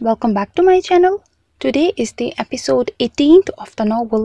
welcome back to my channel. Today is the episode 18th of the novel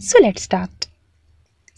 So let's start.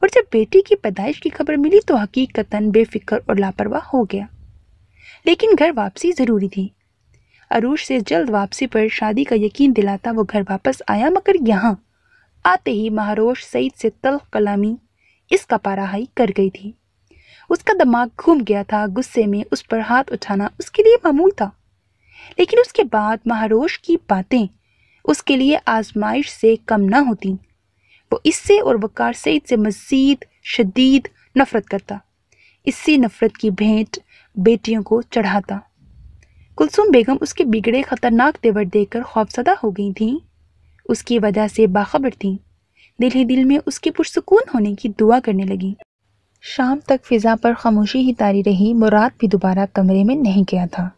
اور جب بیٹی کی پیدائش کی خبر ملی تو حقیقتاً بے فکر اور لاپرواہ ہو گیا، لیکن گھر واپسی ضروری تھی۔ عروج سے جلد واپسی پر شادی کا یقین دلاتا وہ گھر واپس آیا، مگر یہاں آتے ہی مہاروش سعید سے تلخ کلامی اس کا پارا ہائی کر گئی تھی۔ اس کا دماغ گھوم گیا تھا، غصے میں اس پر ہاتھ اٹھانا اس کے لیے معمول تھا، لیکن اس کے بعد مہاروش کی باتیں اس کے لیے آزمائش سے کم نہ ہوتی۔ وہ اس سے اور وقار سعید سے مزید شدید نفرت کرتا، اسی نفرت کی بھینٹ بیٹیوں کو چڑھاتا۔ کلثوم بیگم اس کے بگڑے خطرناک تیور دیکھ کر خوفزدہ ہو گئی تھیں، اس کی وجہ سے باخبر تھیں، دل ہی دل میں اس کے پرسکون ہونے کی دعا کرنے لگیں۔ شام تک فضا پر خاموشی ہی طاری رہی۔ مراد بھی دوبارہ کمرے میں نہیں گیا تھا۔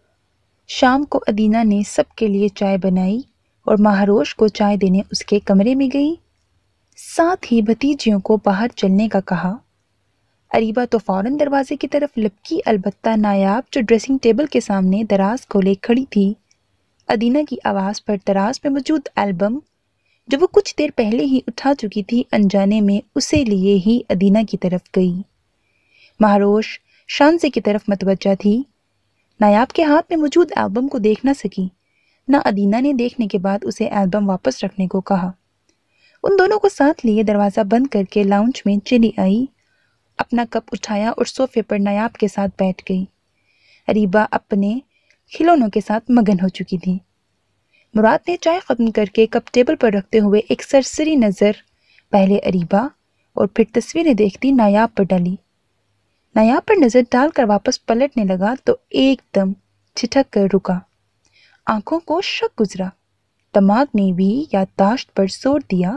شام کو ادینہ نے سب کے لیے چائے بنائی اور مہاروش کو چائے دینے اس کے کمرے میں گئی، ساتھ ہی بھتیجیوں کو باہر چلنے کا کہا۔ اریبہ تو فوراً دروازے کی طرف لپکی، البتہ نایاب جو ڈریسنگ ٹیبل کے سامنے دراز کھولے کھڑی تھی، ادینہ کی آواز پر دراز میں موجود البم جو وہ کچھ دیر پہلے ہی اٹھا چکی تھی، انجانے میں اسے لیے ہی ادینہ کی طرف گئی۔ مہاروش شانزے کی طرف متوجہ تھی، نایاب کے ہاتھ میں موجود البم کو دیکھ نہ سکی، نہ ادینہ نے دیکھنے کے بعد اسے البم واپس رکھنے کو کہا۔ ان دونوں کو ساتھ لیے دروازہ بند کر کے لاؤنج میں چلی آئی، اپنا کپ اٹھایا اور صوفے پر نایاب کے ساتھ بیٹھ گئی۔ اریبہ اپنے کھلونوں کے ساتھ مگن ہو چکی تھی۔ مراد نے چائے ختم کر کے کپ ٹیبل پر رکھتے ہوئے ایک سرسری نظر پہلے اریبہ اور پھر تصویریں دیکھتی نایاب پر ڈالی۔ نایاب پر نظر ڈال کر واپس پلٹنے لگا تو ایک دم ٹھٹک کر رکا، آنکھوں کو شک گزرا۔ دماغ نے بھی یادداشت پر زور دیا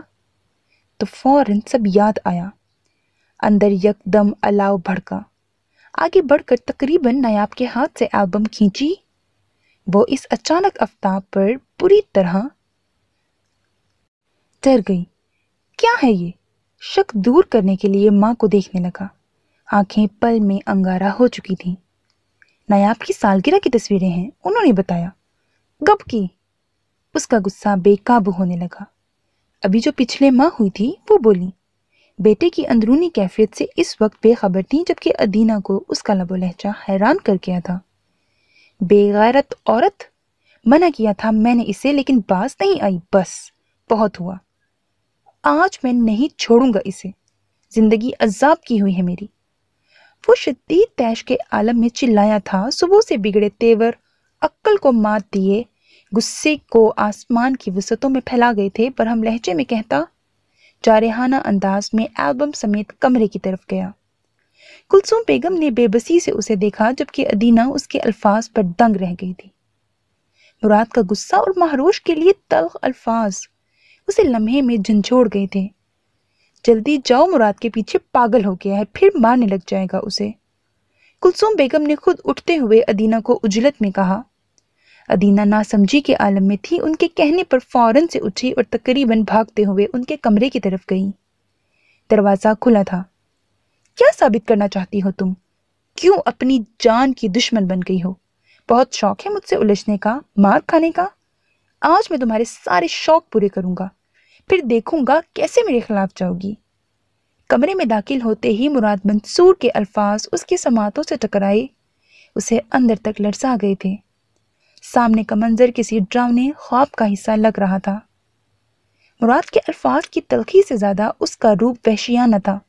تو فوراً سب یاد آیا۔ اندر یک دم الاؤ بھڑکا، آگے بڑھ کر تقریباً نایاب کے ہاتھ سے البم کھینچی۔ وہ اس اچانک آفتاب پر بری طرح ڈر گئی۔ کیا ہے یہ؟ شک دور کرنے کے لیے ماں کو دیکھنے لگا، آنکھیں پل میں انگارہ ہو چکی تھیں۔ نایاب کی سالگرہ کی تصویریں ہیں، انہوں نے بتایا۔ کب کی؟ اس کا غصہ بے قابو ہونے لگا۔ ابھی جو پچھلے ماہ ہوئی تھی، وہ بولی۔ بیٹے کی اندرونی کیفیت سے اس وقت بے خبر تھی، جبکہ ادینہ کو اس کا لب و لہجہ حیران کر گیا تھا۔ بے غیرت عورت! منع کیا تھا میں نے اسے، لیکن باز نہیں آئی، بس بہت ہوا۔ آج میں نہیں چھوڑوں گا اسے، زندگی عذاب کی ہوئی ہے میری۔ وہ شدید طیش کے عالم میں چلایا تھا، صبح سے بگڑے تیور عقل کو مات دیے، غصے کو آسمان کی وسعتوں میں پھیلا گئے تھے۔ برہم لہجے میں کہتا، جارحانہ انداز میں البم سمیت کمرے کی طرف گیا۔ کلثوم بیگم نے بے بسی سے اسے دیکھا، جبکہ ادینہ اس کے الفاظ پر دنگ رہ گئی تھی۔ مراد کا غصہ اور مہروش کے لیے تلخ الفاظ اسے لمحے میں جھنجھوڑ گئے تھے۔ جلدی جاؤ، مراد کے پیچھے پاگل ہو گیا ہے، پھر مارنے لگ جائے گا اسے۔ کلثوم بیگم نے خود اٹھتے ہوئے ادینہ کو اجلت میں کہا۔ ادینہ ناسمجھی کے عالم میں تھی، ان کے کہنے پر فوراً سے اٹھی اور تقریباً بھاگتے ہوئے ان کے کمرے کی طرف گئی۔ دروازہ کھلا تھا۔ کیا ثابت کرنا چاہتی ہو تم؟ کیوں اپنی جان کی دشمن بن گئی ہو؟ بہت شوق ہے مجھ سے الجھنے کا، مار کھانے کا؟ آج میں تمہارے سارے شوق پورے کروں گا، پھر دیکھوں گا کیسے میرے خلاف جاؤ گی۔ کمرے میں داخل ہوتے ہی مراد منصور کے الفاظ اس کے سماعتوں سے ٹکرائے، اسے اندر تک لرزا گئے تھے۔ سامنے کا منظر کسی ڈراؤنے خواب کا حصہ لگ رہا تھا۔ مراد کے الفاظ کی تلخی سے زیادہ اس کا روپ وحشیانہ تھا۔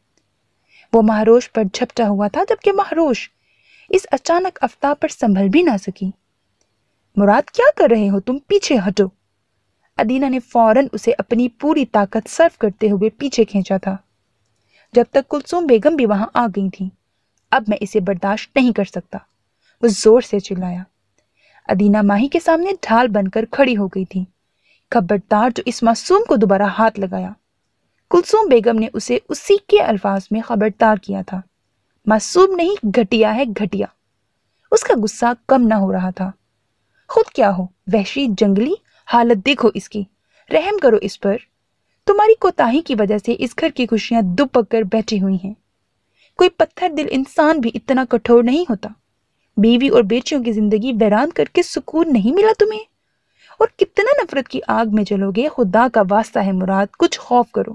وہ مہاروش پر جھپٹا ہوا تھا، جبکہ مہاروش اس اچانک آفتاب پر سنبھل بھی نہ سکی۔ مراد کیا کر رہے ہو تم؟ پیچھے ہٹو۔ ادینہ نے فوراً اسے اپنی پوری طاقت صرف کرتے ہوئے پیچھے کھینچا تھا، جب تک کلثوم بیگم بھی وہاں آ گئی تھیں۔ اب میں اسے برداشت نہیں کر سکتا، وہ زور سے چلایا۔ ادینہ ماہی کے سامنے ڈھال بن کر کھڑی ہو گئی تھی۔ خبردار جو اس معصوم کو دوبارہ ہاتھ لگایا۔ کلثوم بیگم نے اسے اسی کے الفاظ میں خبردار کیا تھا۔ معصوم نہیں، گھٹیا ہے، گھٹیا۔ اس کا غصہ کم نہ ہو رہا تھا۔ خود کیا ہو؟ وحشی، جنگلی، حالت دیکھو اس کی، رحم کرو اس پر۔ تمہاری کوتاہی کی وجہ سے اس گھر کی خوشیاں دبک کر بیٹھی ہوئی ہیں۔ کوئی پتھر دل انسان بھی اتنا کٹھور نہیں ہوتا۔ بیوی اور بیٹیوں کی زندگی ویران کر کے سکون نہیں ملا تمہیں؟ اور کتنا نفرت کی آگ میں جلو گے؟ خدا کا واسطہ ہے مراد، کچھ خوف کرو۔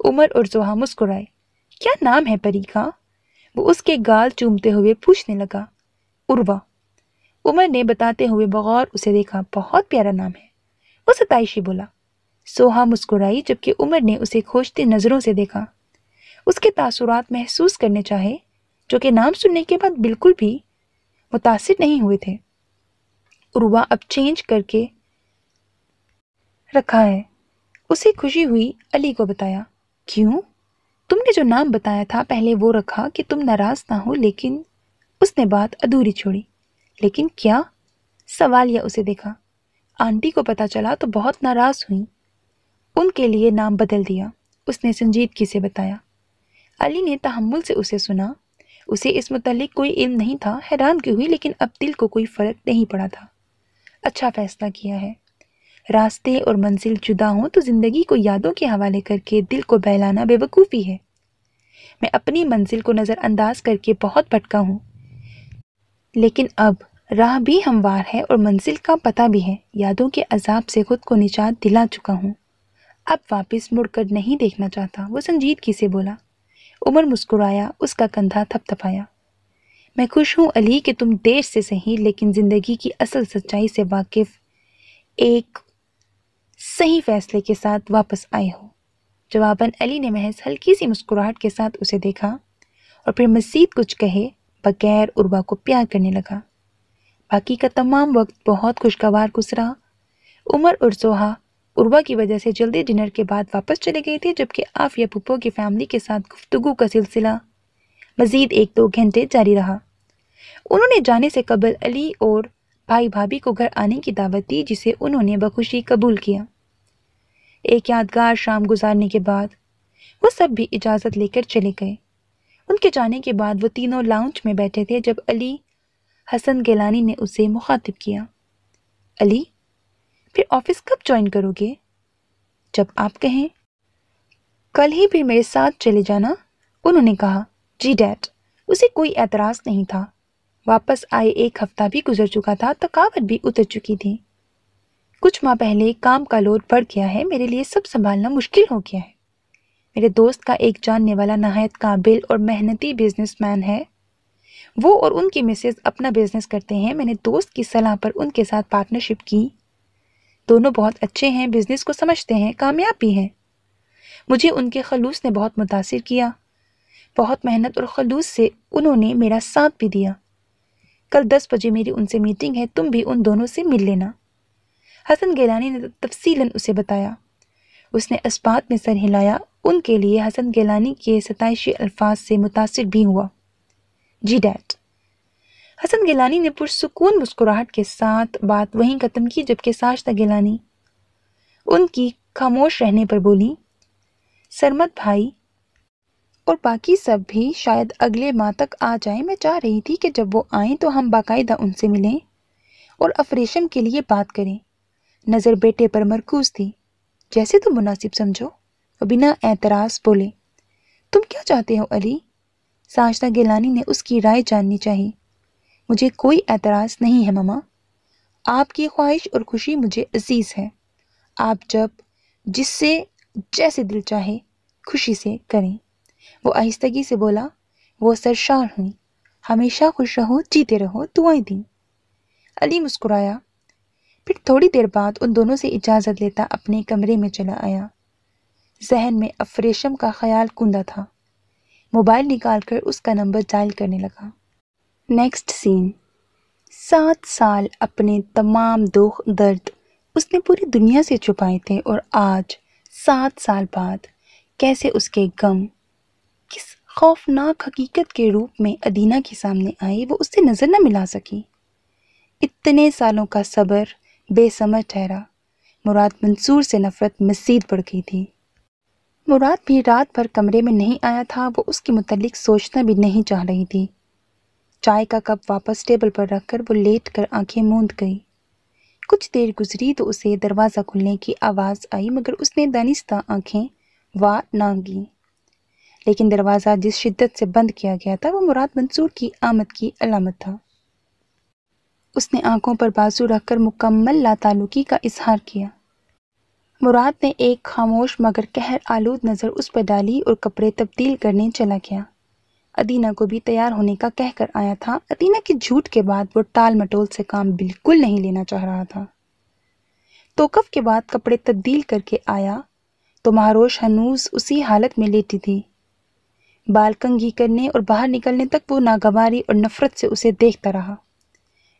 عمر اور زوہا مسکرائے۔ کیا نام ہے پری کا؟ وہ اس کے گال چومتے ہوئے پوچھنے لگا۔ عروہ۔ عمر نے بتاتے ہوئے بغور اسے دیکھا۔ بہت پیارا نام ہے، وہ ستائشی بولا۔ سوہا مسکرائی جبکہ عمر نے اسے کھوجتی نظروں سے دیکھا، اس کے تاثرات محسوس کرنے چاہے جو کہ نام سننے کے بعد بالکل بھی متاثر نہیں ہوئے تھے۔ عروہ اب چینج کر کے رکھا ہے، اسے خوشی ہوئی۔ علی کو بتایا۔ کیوں؟ تم نے جو نام بتایا تھا پہلے وہ رکھا کہ تم ناراض نہ ہو، لیکن اس نے بات ادھوری چھوڑی۔ لیکن کیا؟ سوالیہ اسے دیکھا۔ آنٹی کو پتا چلا تو بہت ناراض ہوئی، ان کے لیے نام بدل دیا، اس نے سنجیدگی سے بتایا۔ علی نے تحمل سے اسے سنا، اسے اس متعلق کوئی علم نہیں تھا۔ حیران کی ہوئی لیکن اب دل کو کوئی فرق نہیں پڑا تھا۔ اچھا فیصلہ کیا ہے۔ راستے اور منزل جدا ہوں تو زندگی کو یادوں کے حوالے کر کے دل کو بہلانا بے وقوفی ہے۔ میں اپنی منزل کو نظر انداز کر کے بہت بھٹکا ہوں، لیکن اب راہ بھی ہموار ہے اور منزل کا پتہ بھی ہے۔ یادوں کے عذاب سے خود کو نجات دلا چکا ہوں، اب واپس مڑ کر نہیں دیکھنا چاہتا، وہ سنجیدگی سے بولا۔ عمر مسکرایا، اس کا کندھا تھپ تھپایا۔ میں خوش ہوں علی کہ تم دیر سے صحیح لیکن زندگی کی اصل سچائی سے واقف ایک صحیح فیصلے کے ساتھ واپس آئے ہو۔ جواباً علی نے محض ہلکی سی مسکراہٹ کے ساتھ اسے دیکھا اور پھر مزید کچھ کہے بغیر عروہ کو پیار کرنے لگا۔ باقی کا تمام وقت بہت خوشگوار گزرا۔ عمر اور زوہا عروہ کی وجہ سے جلدی ڈنر کے بعد واپس چلے گئے تھے، جبکہ عافیہ پھپھو کی فیملی کے ساتھ گفتگو کا سلسلہ مزید 1-2 گھنٹے جاری رہا۔ انہوں نے جانے سے قبل علی اور بھائی بھابھی کو گھر آنے کی دعوت دی، جسے انہوں نے بخوشی قبول کیا۔ ایک یادگار شام گزارنے کے بعد وہ سب بھی اجازت لے کر چلے گئے۔ ان کے جانے کے بعد وہ تینوں لاؤنج میں بیٹھے تھے جب علی حسن گیلانی نے اسے مخاطب کیا۔ علی، پھر آفس کب جوائن کرو گے؟ جب آپ کہیں۔ کل ہی پھر میرے ساتھ چلے جانا، انہوں نے کہا۔ جی ڈیڈ۔ اسے کوئی اعتراض نہیں تھا۔ واپس آئے 1 ہفتہ بھی گزر چکا تھا، تھکاوٹ بھی اتر چکی تھی۔ کچھ ماہ پہلے کام کا لوڈ بڑھ گیا ہے، میرے لیے سب سنبھالنا مشکل ہو گیا ہے۔ میرے دوست کا ایک جاننے والا نہایت قابل اور محنتی بزنس مین ہے، وہ اور ان کی مسز اپنا بزنس کرتے ہیں۔ میں نے دوست کی صلاح پر ان کے ساتھ پارٹنرشپ کی۔ دونوں بہت اچھے ہیں، بزنس کو سمجھتے ہیں، کامیاب بھی ہیں۔ مجھے ان کے خلوص نے بہت متاثر کیا، بہت محنت اور خلوص سے انہوں نے میرا ساتھ بھی دیا۔ کل 10 بجے میری ان سے میٹنگ ہے، تم بھی ان دونوں سے مل لینا۔ حسن گیلانی نے تفصیلاً اسے بتایا۔ اس نے اسبات میں سر ہلایا، ان کے لیے حسن گیلانی کے ستائشی الفاظ سے متاثر بھی ہوا۔ جی ڈیڈ۔ حسن گیلانی نے پرسکون مسکراہٹ کے ساتھ بات وہیں ختم کی، جبکہ ساجدہ گیلانی ان کی خاموش رہنے پر بولی۔ سرمد بھائی اور باقی سب بھی شاید اگلے ماہ تک آ جائیں۔ میں چاہ رہی تھی کہ جب وہ آئیں تو ہم باقاعدہ ان سے ملیں اور افریشم کے لیے بات کریں۔ نظر بیٹے پر مرکوز تھی۔ جیسے تم مناسب سمجھو، وہ بنا اعتراض بولے۔ تم کیا چاہتے ہو علی؟ ساجدہ گیلانی نے اس کی رائے جاننی چاہی۔ مجھے کوئی اعتراض نہیں ہے ماما، آپ کی خواہش اور خوشی مجھے عزیز ہے۔ آپ جب جس سے جیسے دل چاہے خوشی سے کریں، وہ آہستگی سے بولا۔ وہ سرشار ہوئی۔ ہمیشہ خوش رہو، جیتے رہو، دعائیں دیں۔ علی مسکرایا، پھر تھوڑی دیر بعد ان دونوں سے اجازت لیتا اپنے کمرے میں چلا آیا۔ ذہن میں افریشم کا خیال کندہ تھا۔ موبائل نکال کر اس کا نمبر ڈائل کرنے لگا۔ نیکسٹ سین۔ 7 سال اپنے تمام دکھ درد اس نے پوری دنیا سے چھپائے تھے، اور آج 7 سال بعد کیسے اس کے غم کس خوفناک حقیقت کے روپ میں ادینہ کے سامنے آئے، وہ اس سے نظر نہ ملا سکی۔ اتنے سالوں کا صبر بے ثمر ٹھہرا۔ مراد منصور سے نفرت مزید بڑھ گئی تھی۔ مراد بھی رات بھر کمرے میں نہیں آیا تھا، وہ اس کے متعلق سوچنا بھی نہیں چاہ رہی تھی۔ چائے کا کپ واپس ٹیبل پر رکھ کر وہ لیٹ کر آنکھیں موند گئی۔ کچھ دیر گزری تو اسے دروازہ کھلنے کی آواز آئی، مگر اس نے دانستہ آنکھیں وا نہ گیں۔ لیکن دروازہ جس شدت سے بند کیا گیا تھا وہ مراد منصور کی آمد کی علامت تھا۔ اس نے آنکھوں پر بازو رکھ کر مکمل لا تعلقی کا اظہار کیا۔ مراد نے ایک خاموش مگر قہر آلود نظر اس پر ڈالی اور کپڑے تبدیل کرنے چلا گیا۔ ادینہ کو بھی تیار ہونے کا کہہ کر آیا تھا۔ ادینہ کے جھوٹ کے بعد وہ ٹال مٹول سے کام بالکل نہیں لینا چاہ رہا تھا۔ توقف کے بعد کپڑے تبدیل کر کے آیا تو مہروش ہنوز اسی حالت میں لیٹی تھی۔ بال کنگھی کرنے اور باہر نکلنے تک وہ ناگواری اور نفرت سے اسے دیکھتا رہا۔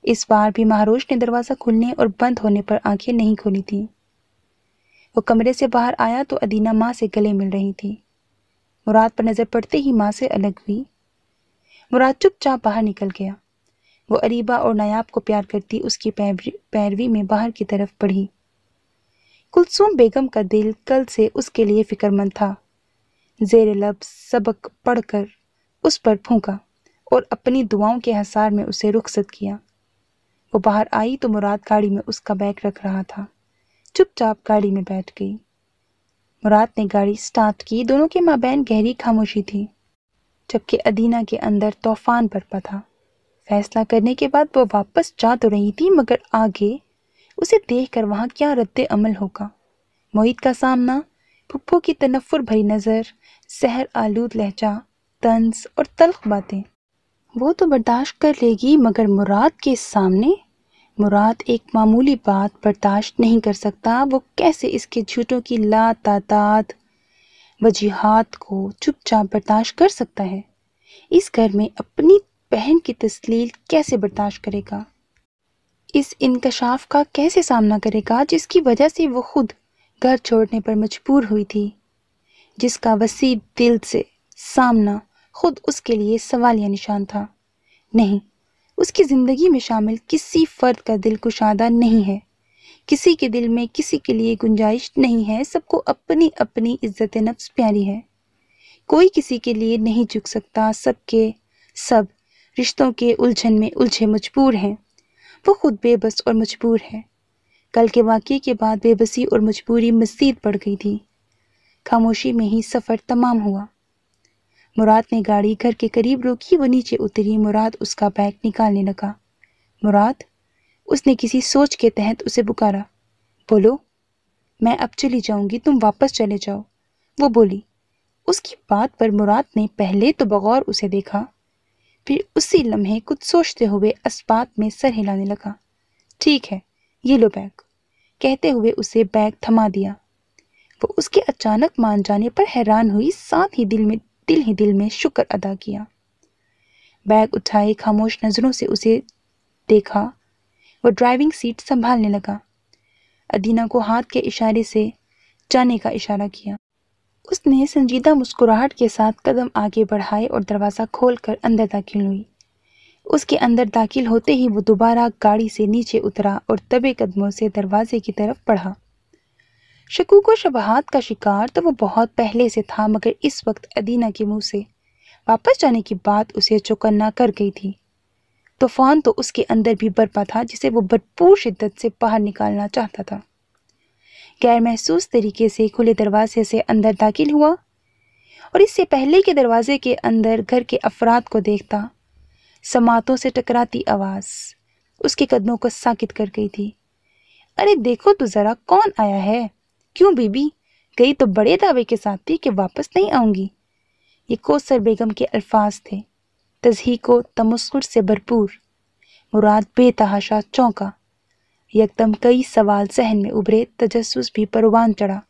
اس بار بھی مہروش نے دروازہ کھلنے اور بند ہونے پر آنکھیں نہیں کھولی تھیں۔ وہ کمرے سے باہر آیا تو ادینہ ماں سے گلے مل رہی تھی۔ مراد پر نظر پڑتے ہی ماں سے الگ ہوئی۔ مراد چپ چاپ باہر نکل گیا۔ وہ اریبہ اور نایاب کو پیار کرتی اس کی پیروی میں باہر کی طرف بڑھی۔ کلثوم بیگم کا دل کل سے اس کے لیے فکر مند تھا۔ زیر لب سبق پڑھ کر اس پر پھونکا اور اپنی دعاؤں کے حصار میں اسے رخصت کیا۔ وہ باہر آئی تو مراد گاڑی میں اس کا بیگ رکھ رہا تھا۔ چپ چاپ گاڑی میں بیٹھ گئی۔ مراد نے گاڑی سٹارٹ کی۔ دونوں کے مابین گہری خاموشی تھی، جبکہ ادینہ کے اندر طوفان برپا تھا۔ فیصلہ کرنے کے بعد وہ واپس جا تو رہی تھی، مگر آگے اسے دیکھ کر وہاں کیا رد عمل ہوگا؟ محیط کا سامنا، پھپھو کی تنفر بھری نظر، زہر آلود لہجہ، طنز اور تلخ باتیں، وہ تو برداشت کر لے گی، مگر مراد کے سامنے؟ مراد ایک معمولی بات برداشت نہیں کر سکتا۔ وہ کیسے اس کے جھوٹوں کی لا تعداد وجوہات کو چپ چاپ برداشت کر سکتا ہے؟ اس گھر میں اپنی بہن کی تسلیل کیسے برداشت کرے گا؟ اس انکشاف کا کیسے سامنا کرے گا جس کی وجہ سے وہ خود گھر چھوڑنے پر مجبور ہوئی تھی، جس کا وسیع دل سے سامنا خود اس کے لیے سوالیہ نشان تھا؟ نہیں، اس کی زندگی میں شامل کسی فرد کا دل کشادہ نہیں ہے، کسی کے دل میں کسی کے لیے گنجائش نہیں ہے۔ سب کو اپنی اپنی عزت نفس پیاری ہے، کوئی کسی کے لیے نہیں جھک سکتا۔ سب کے سب رشتوں کے الجھن میں الجھے مجبور ہیں۔ وہ خود بے بس اور مجبور ہے۔ کل کے واقعے کے بعد بے بسی اور مجبوری مزید بڑھ گئی تھی۔ خاموشی میں ہی سفر تمام ہوا۔ مراد نے گاڑی گھر کے قریب روکی۔ وہ نیچے اتری۔ مراد اس کا بیگ نکالنے لگا۔ مراد، اس نے کسی سوچ کے تحت اسے پکارا۔ بولو۔ میں اب چلی جاؤں گی، تم واپس چلے جاؤ، وہ بولی۔ اس کی بات پر مراد نے پہلے تو بغور اسے دیکھا، پھر اسی لمحے کچھ سوچتے ہوئے اسبات میں سر ہلانے لگا۔ ٹھیک ہے، یہ لو بیگ، کہتے ہوئے اسے بیگ تھما دیا۔ وہ اس کے اچانک مان جانے پر حیران ہوئی، ساتھ ہی دل میں شکر ادا کیا۔ بیگ اٹھائے، خاموش نظروں سے اسے دیکھا۔ وہ ڈرائیونگ سیٹ سنبھالنے لگا۔ ادینہ کو ہاتھ کے اشارے سے جانے کا اشارہ کیا۔ اس نے سنجیدہ مسکراہٹ کے ساتھ قدم آگے بڑھائے اور دروازہ کھول کر اندر داخل ہوئی۔ اس کے اندر داخل ہوتے ہی وہ دوبارہ گاڑی سے نیچے اترا اور دبے قدموں سے دروازے کی طرف بڑھا۔ شکوک و شبہات کا شکار تو وہ بہت پہلے سے تھا، مگر اس وقت ادینہ کے منہ سے واپس جانے کی بات اسے چوکنا کر گئی تھی۔ طوفان تو اس کے اندر بھی برپا تھا، جسے وہ بھرپور شدت سے باہر نکالنا چاہتا تھا۔ غیر محسوس طریقے سے کھلے دروازے سے اندر داخل ہوا اور اس سے پہلے کہ دروازے کے اندر گھر کے افراد کو دیکھتا، سماعتوں سے ٹکراتی آواز اس کے قدموں کو ساکت کر گئی تھی۔ ارے دیکھو تو ذرا، کون آیا ہے؟ کیوں بی بی؟ گئی تو بڑے دعوے کے ساتھ تھی کہ واپس نہیں آؤں گی۔ یہ کوثر بیگم کے الفاظ تھے، تضحیک و تمسخر سے بھرپور۔ مراد بے تحاشا چونکا۔ یکدم کئی سوال ذہن میں ابھرے، تجسس بھی پروان چڑھا،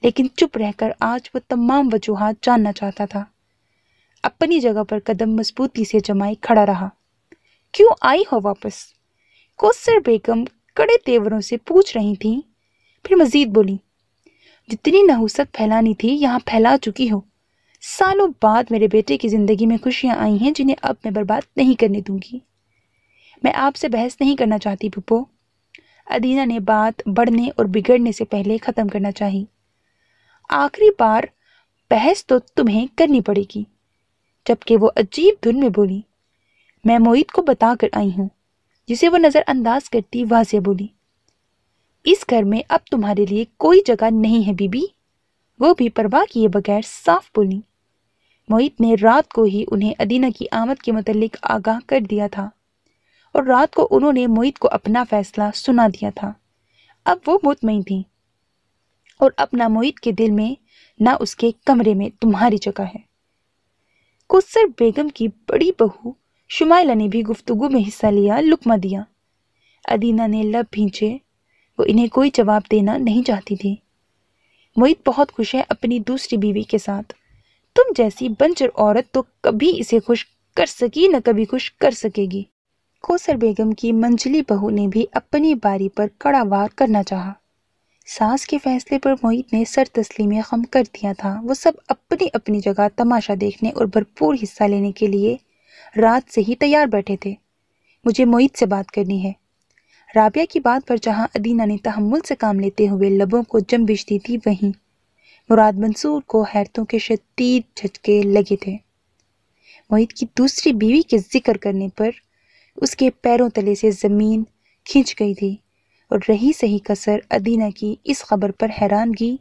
لیکن چپ رہ کر آج وہ تمام وجوہات جاننا چاہتا تھا۔ اپنی جگہ پر قدم مضبوطی سے جمائے کھڑا رہا۔ کیوں آئی ہو واپس؟ کوثر بیگم کڑے تیوروں سے پوچھ رہی تھیں، پھر مزید بولی، جتنی نحوست پھیلانی تھی یہاں پھیلا چکی ہو۔ سالوں بعد میرے بیٹے کی زندگی میں خوشیاں آئی ہیں جنہیں اب میں برباد نہیں کرنے دوں گی۔ میں آپ سے بحث نہیں کرنا چاہتی پھپھو، ادینہ نے بات بڑھنے اور بگڑنے سے پہلے ختم کرنا چاہی۔ آخری بار بحث تو تمہیں کرنی پڑے گی۔ جبکہ وہ عجیب دھن میں بولی، میں محیط کو بتا کر آئی ہوں، جسے وہ نظر انداز کرتی واضح بولی، اس گھر میں اب تمہارے لیے کوئی جگہ نہیں ہے بی بی۔ وہ بھی پرواہ کیے بغیر صاف بولی۔ محیط نے رات کو ہی انہیں ادینہ کی آمد کے متعلق آگاہ کر دیا تھا اور رات کو انہوں نے محیط کو اپنا فیصلہ سنا دیا تھا۔ اب وہ مطمئن تھیں۔ اور اپنا موعد کے دل میں نہ اس کے کمرے میں تمہاری جگہ ہے۔ کوثر بیگم کی بڑی بہو شمائلہ نے بھی گفتگو میں حصہ لیا، لقمہ دیا۔ ادینہ نے لب بھینچے، وہ انہیں کوئی جواب دینا نہیں چاہتی تھی۔ موعد بہت خوش ہے اپنی دوسری بیوی کے ساتھ، تم جیسی بنجر عورت تو کبھی اسے خوش کر سکی نہ کبھی خوش کر سکے گی۔ کوثر بیگم کی منجلی بہو نے بھی اپنی باری پر کڑا وار کرنا چاہا۔ ساس کے فیصلے پر موعد نے سر تسلیم خم کر دیا تھا۔ وہ سب اپنی اپنی جگہ تماشا دیکھنے اور بھرپور حصہ لینے کے لیے رات سے ہی تیار بیٹھے تھے۔ مجھے موعد سے بات کرنی ہے۔ رابعہ کی بات پر جہاں ادینہ نے تحمل سے کام لیتے ہوئے لبوں کو جنبش دی تھی، وہیں مراد منصور کو حیرتوں کے شدید جھٹکے لگے تھے۔ موعد کی دوسری بیوی کے ذکر کرنے پر اس کے پیروں تلے سے زمین کھنچ گئی تھی، اور رہی صحیح کسر ادینہ کی اس خبر پر حیرانگی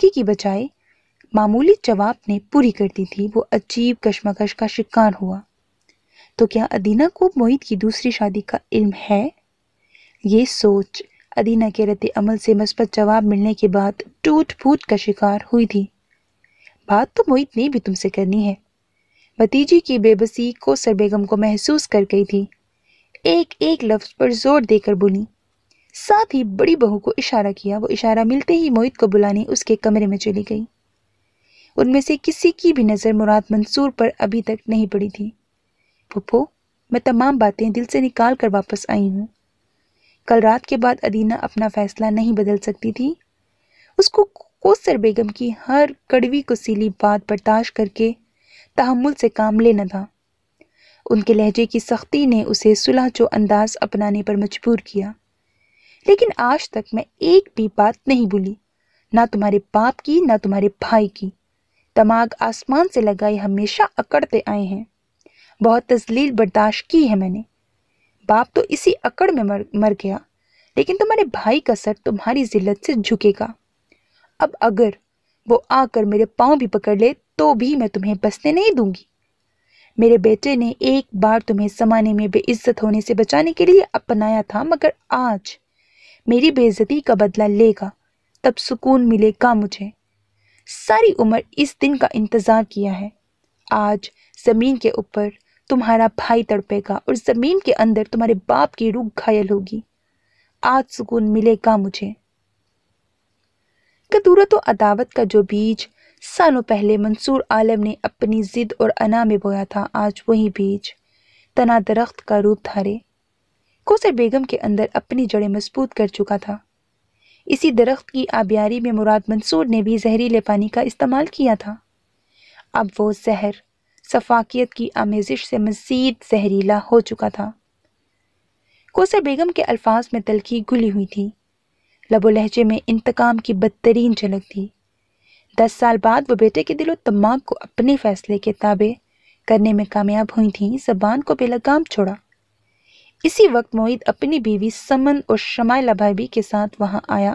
کی بجائے معمولی جواب نے پوری کر دی تھی۔ وہ عجیب کشمکش کا شکار ہوا۔ تو کیا ادینہ کو موعد کی دوسری شادی کا علم ہے؟ یہ سوچ ادینہ کے رد عمل سے مثبت جواب ملنے کے بعد ٹوٹ پھوٹ کا شکار ہوئی تھی۔ بات تو موعد نے بھی تم سے کرنی ہے۔ بھتیجی کی بے بسی کوثر بیگم کو محسوس کر گئی تھی، ایک ایک لفظ پر زور دے کر بولی، ساتھ ہی بڑی بہو کو اشارہ کیا۔ وہ اشارہ ملتے ہی موعد کو بلانے اس کے کمرے میں چلی گئی۔ ان میں سے کسی کی بھی نظر مراد منصور پر ابھی تک نہیں پڑی تھی۔ پھپھو، میں تمام باتیں دل سے نکال کر واپس آئی ہوں۔ کل رات کے بعد ادینہ اپنا فیصلہ نہیں بدل سکتی تھی۔ اس کو کوثر بیگم کی ہر کڑوی کسیلی بات برداشت کر کے تحمل سے کام لینا تھا۔ ان کے لہجے کی سختی نے اسے صلح جو انداز اپنانے پر مجبور کیا۔ لیکن آج تک میں ایک بھی بات نہیں بھولی، نہ تمہارے باپ کی نہ تمہارے بھائی کی۔ دماغ آسمان سے لگائے ہمیشہ اکڑتے آئے ہیں۔ بہت تذلیل برداشت کی ہے میں نے۔ باپ تو اسی اکڑ میں مر گیا، لیکن تمہارے بھائی کا سر تمہاری ذلت سے جھکے گا۔ اب اگر وہ آ کر میرے پاؤں بھی پکڑ لے تو بھی میں تمہیں بسنے نہیں دوں گی۔ میرے بیٹے نے ایک بار تمہیں زمانے میں بے عزت ہونے سے بچانے کے لیے اپنایا تھا، مگر آج میری بے عزتی کا بدلہ لے گا، تب سکون ملے گا مجھے۔ ساری عمر اس دن کا انتظار کیا ہے۔ آج زمین کے اوپر تمہارا بھائی تڑپے گا اور زمین کے اندر تمہارے باپ کی روح گھائل ہوگی۔ آج سکون ملے گا مجھے۔ کدورت و عداوت کا جو بیج سالوں پہلے منصور عالم نے اپنی ضد اور انا میں بویا تھا، آج وہی بیج تنا درخت کا روپ دھارے کوثر بیگم کے اندر اپنی جڑیں مضبوط کر چکا تھا۔ اسی درخت کی آبیاری میں مراد منصور نے بھی زہریلے پانی کا استعمال کیا تھا۔ اب وہ زہر سفاکیت کی آمیزش سے مزید زہریلا ہو چکا تھا۔ کوثر بیگم کے الفاظ میں تلخی گھلی ہوئی تھی، لب و لہجے میں انتقام کی بدترین جھلک تھی۔ 10 سال بعد وہ بیٹے کے دل و دماغ کو اپنے فیصلے کے تابع کرنے میں کامیاب ہوئی تھیں، زبان کو بے لگام چھوڑا۔ اسی وقت موعد اپنی بیوی سمن اور شمائلہ بھابھی کے ساتھ وہاں آیا۔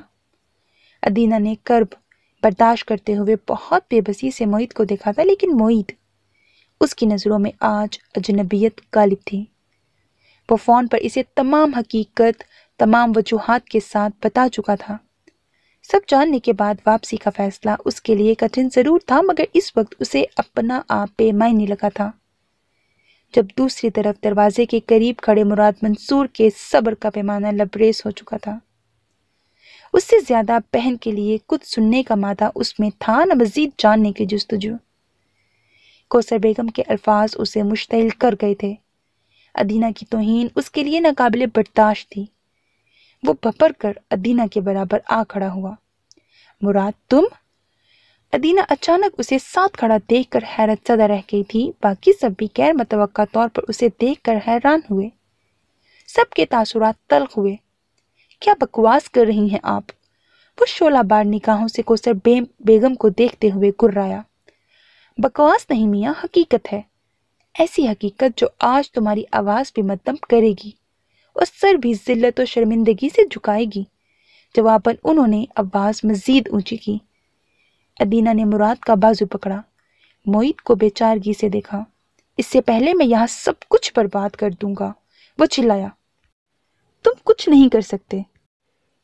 ادینہ نے کرب برداشت کرتے ہوئے بہت بے بسی سے موعد کو دیکھا تھا، لیکن موعد اس کی نظروں میں آج اجنبیت غالب تھی۔ وہ فون پر اسے تمام حقیقت، تمام وجوہات کے ساتھ بتا چکا تھا۔ سب جاننے کے بعد واپسی کا فیصلہ اس کے لیے کٹھن ضرور تھا، مگر اس وقت اسے اپنا آپ بے معنی لگا تھا۔ جب دوسری طرف دروازے کے قریب کھڑے مراد منصور کے صبر کا پیمانہ لبریز ہو چکا تھا۔ اس سے زیادہ بہن کے لیے کچھ سننے کا مادہ اس میں تھا، نہ مزید جاننے کی جستجو۔ کوثر بیگم کے الفاظ اسے مشتعل کر گئے تھے۔ ادینہ کی توہین اس کے لیے ناقابل برداشت تھی۔ وہ بھپر کر ادینہ کے برابر آ کھڑا ہوا۔ مراد تم؟ ادینہ اچانک اسے ساتھ کھڑا دیکھ کر حیرت زدہ رہ گئی تھی۔ باقی سب بھی غیر متوقع طور پر اسے دیکھ کر حیران ہوئے۔ سب کے تاثرات تلخ ہوئے۔ کیا بکواس کر رہی ہیں آپ؟ وہ شعلہ بار نگاہوں سے کوثر بیگم کو دیکھتے ہوئے گررایا۔ بکواس نہیں میاں، حقیقت ہے۔ ایسی حقیقت جو آج تمہاری آواز بھی مدھم کرے گی اور سر بھی ذلت و شرمندگی سے جھکائے گی۔ جواباً انہوں نے آواز مزید اونچی کی۔ ادینہ نے مراد کا بازو پکڑا، موعد کو بے چارگی سے دیکھا۔ اس سے پہلے میں یہاں سب کچھ برباد کر دوں گا، وہ چلایا۔ تم کچھ نہیں کر سکتے۔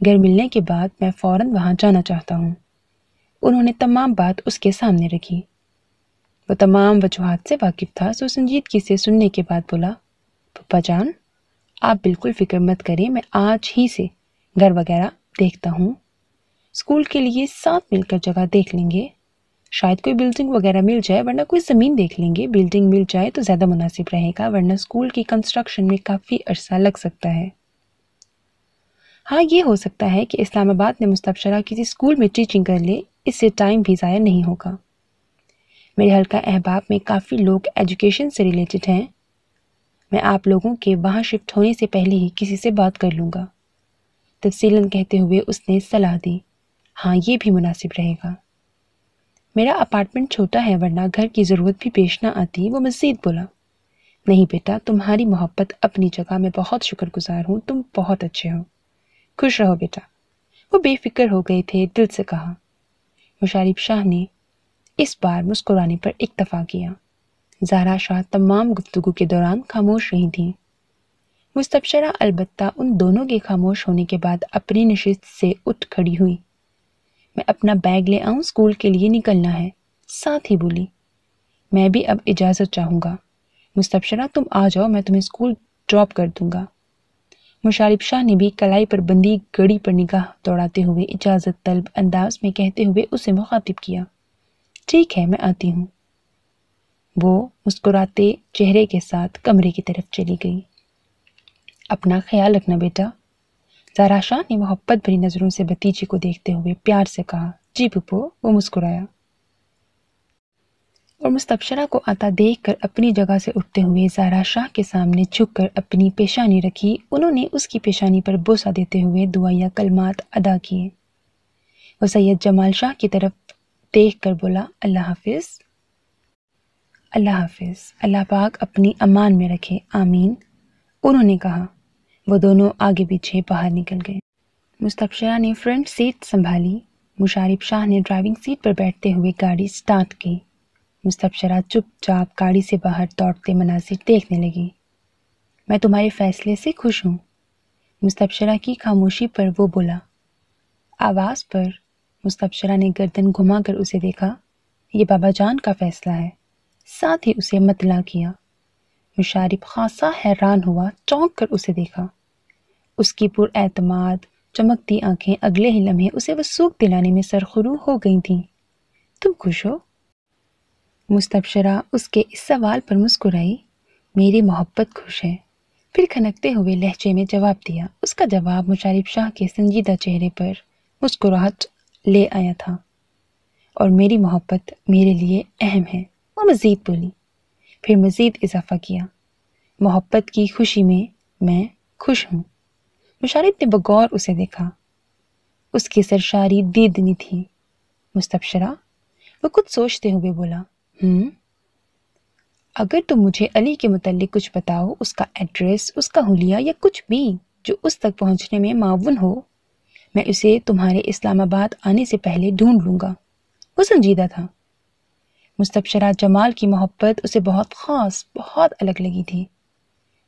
گھر ملنے کے بعد میں فوراً وہاں جانا چاہتا ہوں۔ انہوں نے تمام بات اس کے سامنے رکھی۔ وہ تمام وجوہات سے واقف تھا، سو سنجیدگی سے سننے کے بعد بولا، پپا جان آپ بالکل فکر مت کریں، میں آج ہی سے گھر وغیرہ دیکھتا ہوں، اسکول کے لیے ساتھ مل کر جگہ دیکھ لیں گے، شاید کوئی بلڈنگ وغیرہ مل جائے، ورنہ کوئی زمین دیکھ لیں گے، بلڈنگ مل جائے تو زیادہ مناسب رہے گا، ورنہ اسکول کی کنسٹرکشن میں کافی عرصہ لگ سکتا ہے۔ ہاں یہ ہو سکتا ہے کہ اسلام آباد میں مستبشرہ کسی اسکول میں ٹیچنگ کر لے، اس سے ٹائم بھی ضائع نہیں ہوگا۔ میرے حلقہ احباب میں کافی لوگ ایجوکیشن سے ریلیٹڈ ہیں، میں آپ لوگوں کے وہاں شفٹ ہونے سے پہلے ہی کسی سے بات کر لوں گا۔ تفصیلاً کہتے ہوئے اس نے صلاح دی، ہاں یہ بھی مناسب رہے گا۔ میرا اپارٹمنٹ چھوٹا ہے، ورنہ گھر کی ضرورت بھی پیش نہ آتی۔ وہ مزید بولا، نہیں بیٹا، تمہاری محبت اپنی جگہ، میں بہت شکر گزار ہوں، تم بہت اچھے ہو، خوش رہو بیٹا۔ وہ بے فکر ہو گئے تھے، دل سے کہا۔ مشارف شاہ نے اس بار مسکرانے پر اکتفا کیا۔ زہرا شاہ تمام گفتگو کے دوران خاموش رہی تھیں۔ مستبشرہ البتہ ان دونوں کے خاموش ہونے کے بعد اپنی نشست سے اٹھ کھڑی ہوئی۔ میں اپنا بیگ لے آؤں، اسکول کے لیے نکلنا ہے، ساتھ ہی بولی۔ میں بھی اب اجازت چاہوں گا، مستبشرہ تم آ جاؤ، میں تمہیں اسکول ڈراپ کر دوں گا۔ مشارف شاہ نے بھی کلائی پر بندی گھڑی پر نگاہ دوڑاتے ہوئے اجازت طلب انداز میں کہتے ہوئے اسے مخاطب کیا، ٹھیک ہے میں آتی ہوں۔ وہ مسکراتے چہرے کے ساتھ کمرے کی طرف چلی گئی۔ اپنا خیال رکھنا بیٹا، زہرا شاہ نے محبت بھری نظروں سے بھتیجی کو دیکھتے ہوئے پیار سے کہا۔ جی پھپھو، وہ مسکرایا اور مستبشرہ کو آتا دیکھ کر اپنی جگہ سے اٹھتے ہوئے زہرا شاہ کے سامنے جھک کر اپنی پیشانی رکھی۔ انہوں نے اس کی پیشانی پر بوسہ دیتے ہوئے دعائیہ کلمات ادا کیے۔ وہ سید جمال شاہ کی طرف دیکھ کر بولا، اللہ حافظ۔ اللہ حافظ، اللہ پاک اپنی امان میں رکھے، آمین، انہوں نے کہا۔ وہ دونوں آگے پیچھے باہر نکل گئے۔ مستبشرہ نے فرنٹ سیٹ سنبھالی، مشارف شاہ نے ڈرائیونگ سیٹ پر بیٹھتے ہوئے گاڑی سٹارٹ کی۔ مستبشرہ چپ چاپ گاڑی سے باہر دوڑتے مناظر دیکھنے لگی۔ میں تمہارے فیصلے سے خوش ہوں۔ مستبشرہ کی خاموشی پر وہ بولا۔ آواز پر مستبشرہ نے گردن گھما کر اسے دیکھا۔ یہ بابا جان کا فیصلہ ہے، ساتھ ہی اسے مطلع کیا۔ مشارف خاصا حیران ہوا، چونک کر اسے دیکھا۔ اس کی پر اعتماد چمکتی آنکھیں اگلے ہی لمحے اسے وثوق دلانے میں سرخرو ہو گئی تھیں۔ تم خوش ہو؟ مستبشرہ اس کے اس سوال پر مسکرائی۔ میری محبت خوش ہے، پھر کھنکتے ہوئے لہجے میں جواب دیا۔ اس کا جواب مشارف شاہ کے سنجیدہ چہرے پر مسکراہٹ لے آیا تھا۔ اور میری محبت میرے لیے اہم ہے، وہ مزید بولی، پھر مزید اضافہ کیا، محبت کی خوشی میں خوش ہوں۔ مشارف نے بغور اسے دیکھا، اس کی سرشاری دیدنی تھی۔ مستبشرہ، وہ کچھ سوچتے ہوئے بولا، اگر تم مجھے علی کے متعلق کچھ بتاؤ، اس کا ایڈریس، اس کا حلیہ یا کچھ بھی جو اس تک پہنچنے میں معاون ہو، میں اسے تمہارے اسلام آباد آنے سے پہلے ڈھونڈ لوں گا۔ وہ سنجیدہ تھا۔ مستبشرہ جمال کی محبت اسے بہت خاص، بہت الگ لگی تھی۔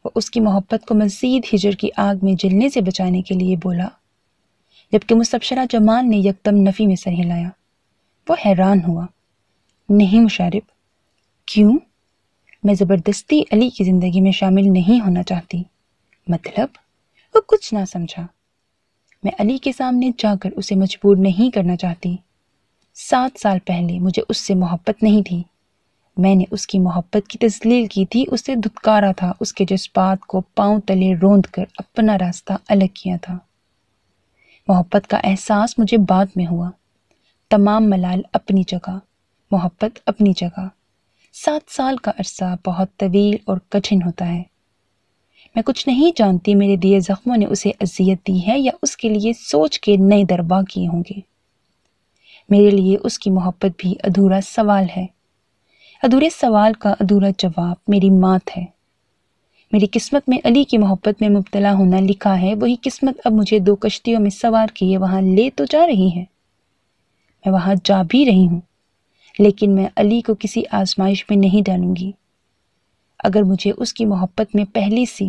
وہ اس کی محبت کو مزید ہجر کی آگ میں جلنے سے بچانے کے لیے بولا، جبکہ مستبشرہ جمال نے یکدم نفی میں سر ہلایا۔ وہ حیران ہوا، نہیں مشارف، کیوں؟ میں زبردستی علی کی زندگی میں شامل نہیں ہونا چاہتی۔ مطلب؟ وہ کچھ نہ سمجھا۔ میں علی کے سامنے جا کر اسے مجبور نہیں کرنا چاہتی۔ 7 سال پہلے مجھے اس سے محبت نہیں تھی، میں نے اس کی محبت کی تذلیل کی تھی، اسے دھتکارا تھا، اس کے جذبات کو پاؤں تلے روند کر اپنا راستہ الگ کیا تھا۔ محبت کا احساس مجھے بعد میں ہوا۔ تمام ملال اپنی جگہ، محبت اپنی جگہ۔ 7 سال کا عرصہ بہت طویل اور کٹھن ہوتا ہے۔ میں کچھ نہیں جانتی میرے دیے زخموں نے اسے اذیت دی ہے یا اس کے لیے سوچ کے نئے دربا کیے ہوں گے۔ میرے لیے اس کی محبت بھی ادھورا سوال ہے، ادھورے سوال کا ادھورا جواب میری مات ہے۔ میری قسمت میں علی کی محبت میں مبتلا ہونا لکھا ہے، وہی قسمت اب مجھے 2 کشتیوں میں سوار کیے وہاں لے تو جا رہی ہے۔ میں وہاں جا بھی رہی ہوں، لیکن میں علی کو کسی آزمائش میں نہیں ڈالوں گی۔ اگر مجھے اس کی محبت میں پہلی سی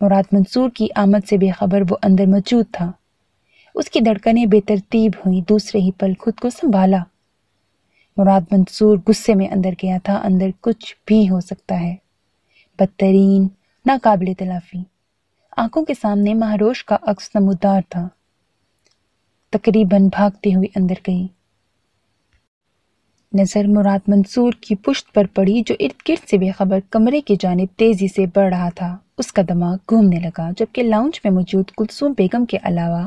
مراد منصور کی آمد سے بے خبر وہ اندر موجود تھا۔ اس کی دھڑکنیں بے ترتیب ہوئیں، دوسرے ہی پل خود کو سنبھالا۔ مراد منصور غصے میں اندر گیا تھا۔ اندر کچھ بھی ہو سکتا ہے، بدترین، ناقابل تلافی۔ آنکھوں کے سامنے مہروش کا عکس نمودار تھا۔ تقریباً بھاگتے ہوئے اندر گئی۔ نظر مراد منصور کی پشت پر پڑی جو ارد گرد سے بے خبر کمرے کی جانب تیزی سے بڑھ رہا تھا۔ اس کا دماغ گھومنے لگا، جبکہ لاؤنج میں موجود کلثوم بیگم کے علاوہ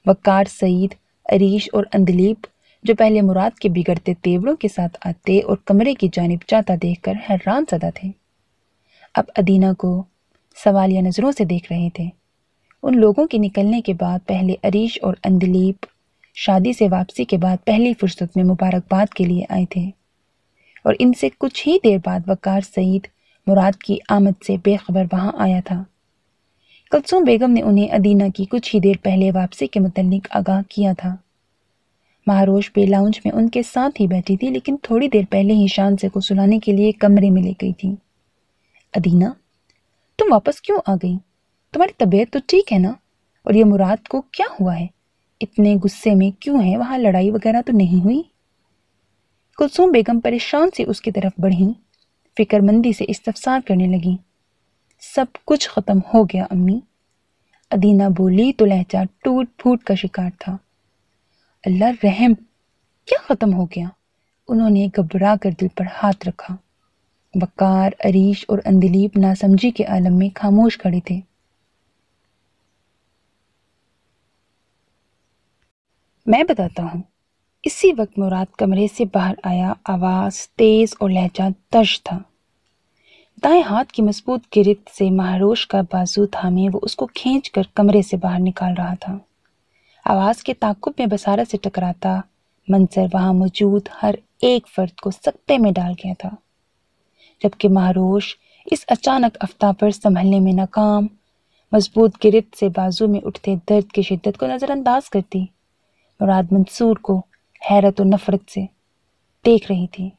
وقار سعید، عریش اور اندلیب، جو پہلے مراد کے بگڑتے تیوروں کے ساتھ آتے اور کمرے کی جانب جاتا دیکھ کر حیران زدہ تھے، اب ادینہ کو سوالیہ نظروں سے دیکھ رہے تھے۔ ان لوگوں کے نکلنے کے بعد پہلے عریش اور اندلیب شادی سے واپسی کے بعد پہلی فرصت میں مبارکباد کے لیے آئے تھے، اور ان سے کچھ ہی دیر بعد وقار سعید مراد کی آمد سے بے خبر وہاں آیا تھا۔ کلثوم بیگم نے انہیں ادینہ کی کچھ ہی دیر پہلے واپسی کے متعلق آگاہ کیا تھا۔ مہروش بے لاؤنج میں ان کے ساتھ ہی بیٹھی تھی، لیکن تھوڑی دیر پہلے ہی شانزے کو سلانے کے لیے کمرے میں لے گئی تھی۔ ادینہ، تم واپس کیوں آ گئی؟ تمہاری طبیعت تو ٹھیک ہے نا؟ اور یہ مراد کو کیا ہوا ہے؟ اتنے غصے میں کیوں ہے؟ وہاں لڑائی وغیرہ تو نہیں ہوئی؟ کلثوم بیگم پریشان سی اس کی طرف بڑھیں، فکر مندی سے استفسار کرنے لگی۔ سب کچھ ختم ہو گیا امی، ادینہ بولی تو لہجہ ٹوٹ پھوٹ کا شکار تھا۔ اللہ رحم، کیا ختم ہو گیا؟ انہوں نے گھبرا کر دل پر ہاتھ رکھا۔ وقار، عریش اور اندلیب ناسمجھی کے عالم میں خاموش کھڑے تھے۔ میں بتاتا ہوں۔ اسی وقت مراد کمرے سے باہر آیا، آواز تیز اور لہجہ ترش تھا۔ دائیں ہاتھ کی مضبوط گرفت سے مہروش کا بازو تھامے وہ اس کو کھینچ کر کمرے سے باہر نکال رہا تھا۔ آواز کے تعاقب میں بصارت سے ٹکراتا منظر وہاں موجود ہر ایک فرد کو سکتے میں ڈال گیا تھا، جبکہ مہروش اس اچانک افتا پر سنبھلنے میں ناکام، مضبوط گرفت سے بازو میں اٹھتے درد کی شدت کو نظر انداز کرتی مراد منصور کو حیرت و نفرت سے دیکھ رہی تھی۔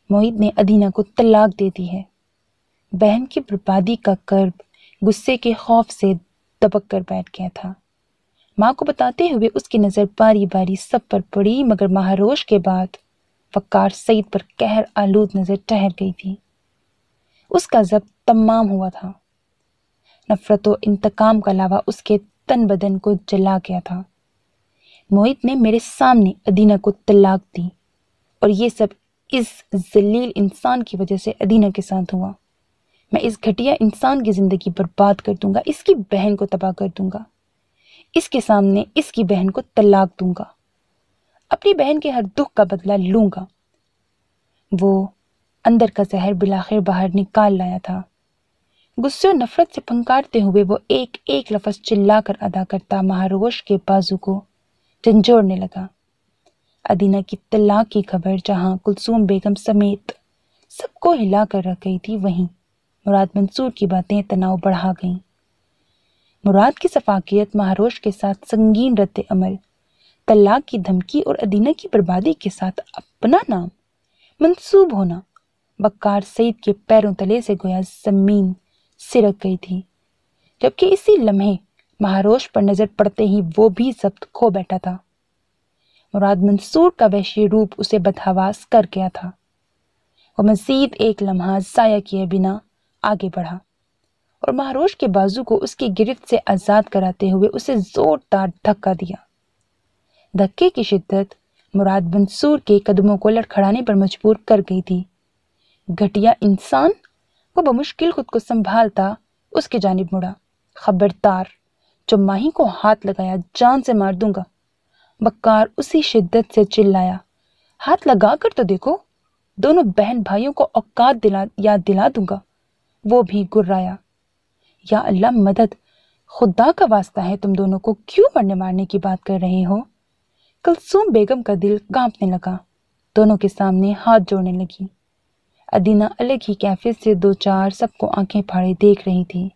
معید نے ادینہ کو طلاق دے دی ہے۔ بہن کی بربادی کا کرب غصے کے خوف سے دبک کر بیٹھ گیا تھا۔ ماں کو بتاتے ہوئے اس کی نظر باری باری سب پر پڑی، مگر مہروش کے بعد وقار سعید پر قہر آلود نظر ٹھہر گئی تھی۔ اس کا ضبط تمام ہوا تھا۔ نفرت و انتقام کا لاوا اس کے تن بدن کو جلا گیا تھا۔ معید نے میرے سامنے ادینہ کو طلاق دی، اور یہ سب اس ذلیل انسان کی وجہ سے ادینہ کے ساتھ ہوا۔ میں اس گھٹیا انسان کی زندگی برباد کر دوں گا، اس کی بہن کو تباہ کر دوں گا، اس کے سامنے اس کی بہن کو طلاق دوں گا، اپنی بہن کے ہر دکھ کا بدلہ لوں گا۔ وہ اندر کا زہر بلاخر باہر نکال لایا تھا۔ غصے و نفرت سے پھنکارتے ہوئے وہ ایک ایک لفظ چلا کر ادا کرتا مہروش کے بازو کو جھنجھوڑنے لگا۔ ادینہ کی طلاق کی خبر جہاں کلثوم بیگم سمیت سب کو ہلا کر رکھ گئی تھی، وہیں مراد منصور کی باتیں تناؤ بڑھا گئیں۔ مراد کی سفاکیت، مہروش کے ساتھ سنگین رد عمل، طلاق کی دھمکی اور ادینہ کی بربادی کے ساتھ اپنا نام منسوب ہونا وقار سعید کے پیروں تلے سے گویا زمین سرک گئی تھی، جبکہ اسی لمحے مہروش پر نظر پڑتے ہی وہ بھی ضبط کھو بیٹھا تھا۔ مراد منصور کا وحشی روپ اسے بدحواس کر گیا تھا۔ وہ مزید ایک لمحہ ضائع کیے بنا آگے بڑھا اور مہروش کے بازو کو اس کی گرفت سے آزاد کراتے ہوئے اسے زوردار دھکا دیا۔ دھکے کی شدت مراد منصور کے قدموں کو لڑکھڑانے پر مجبور کر گئی تھی۔ گھٹیا انسان، وہ بمشکل خود کو سنبھالتا اس کی جانب مڑا۔ خبردار، جو ماہی کو ہاتھ لگایا جان سے مار دوں گا، وقار اسی شدت سے چلایا۔ ہاتھ لگا کر تو دیکھو، دونوں بہن بھائیوں کو اوقات یاد دلا دوں گا۔ وہ بھی گرایا۔ یا اللہ مدد، خدا کا واسطہ ہے، تم دونوں کو کیوں مرنے مارنے کی بات کر رہے ہو؟ کلثوم بیگم کا دل کانپنے لگا، دونوں کے سامنے ہاتھ جوڑنے لگی۔ ادینہ الگ ہی کیفیت سے دو چار سب کو آنکھیں پھاڑے دیکھ رہی تھی،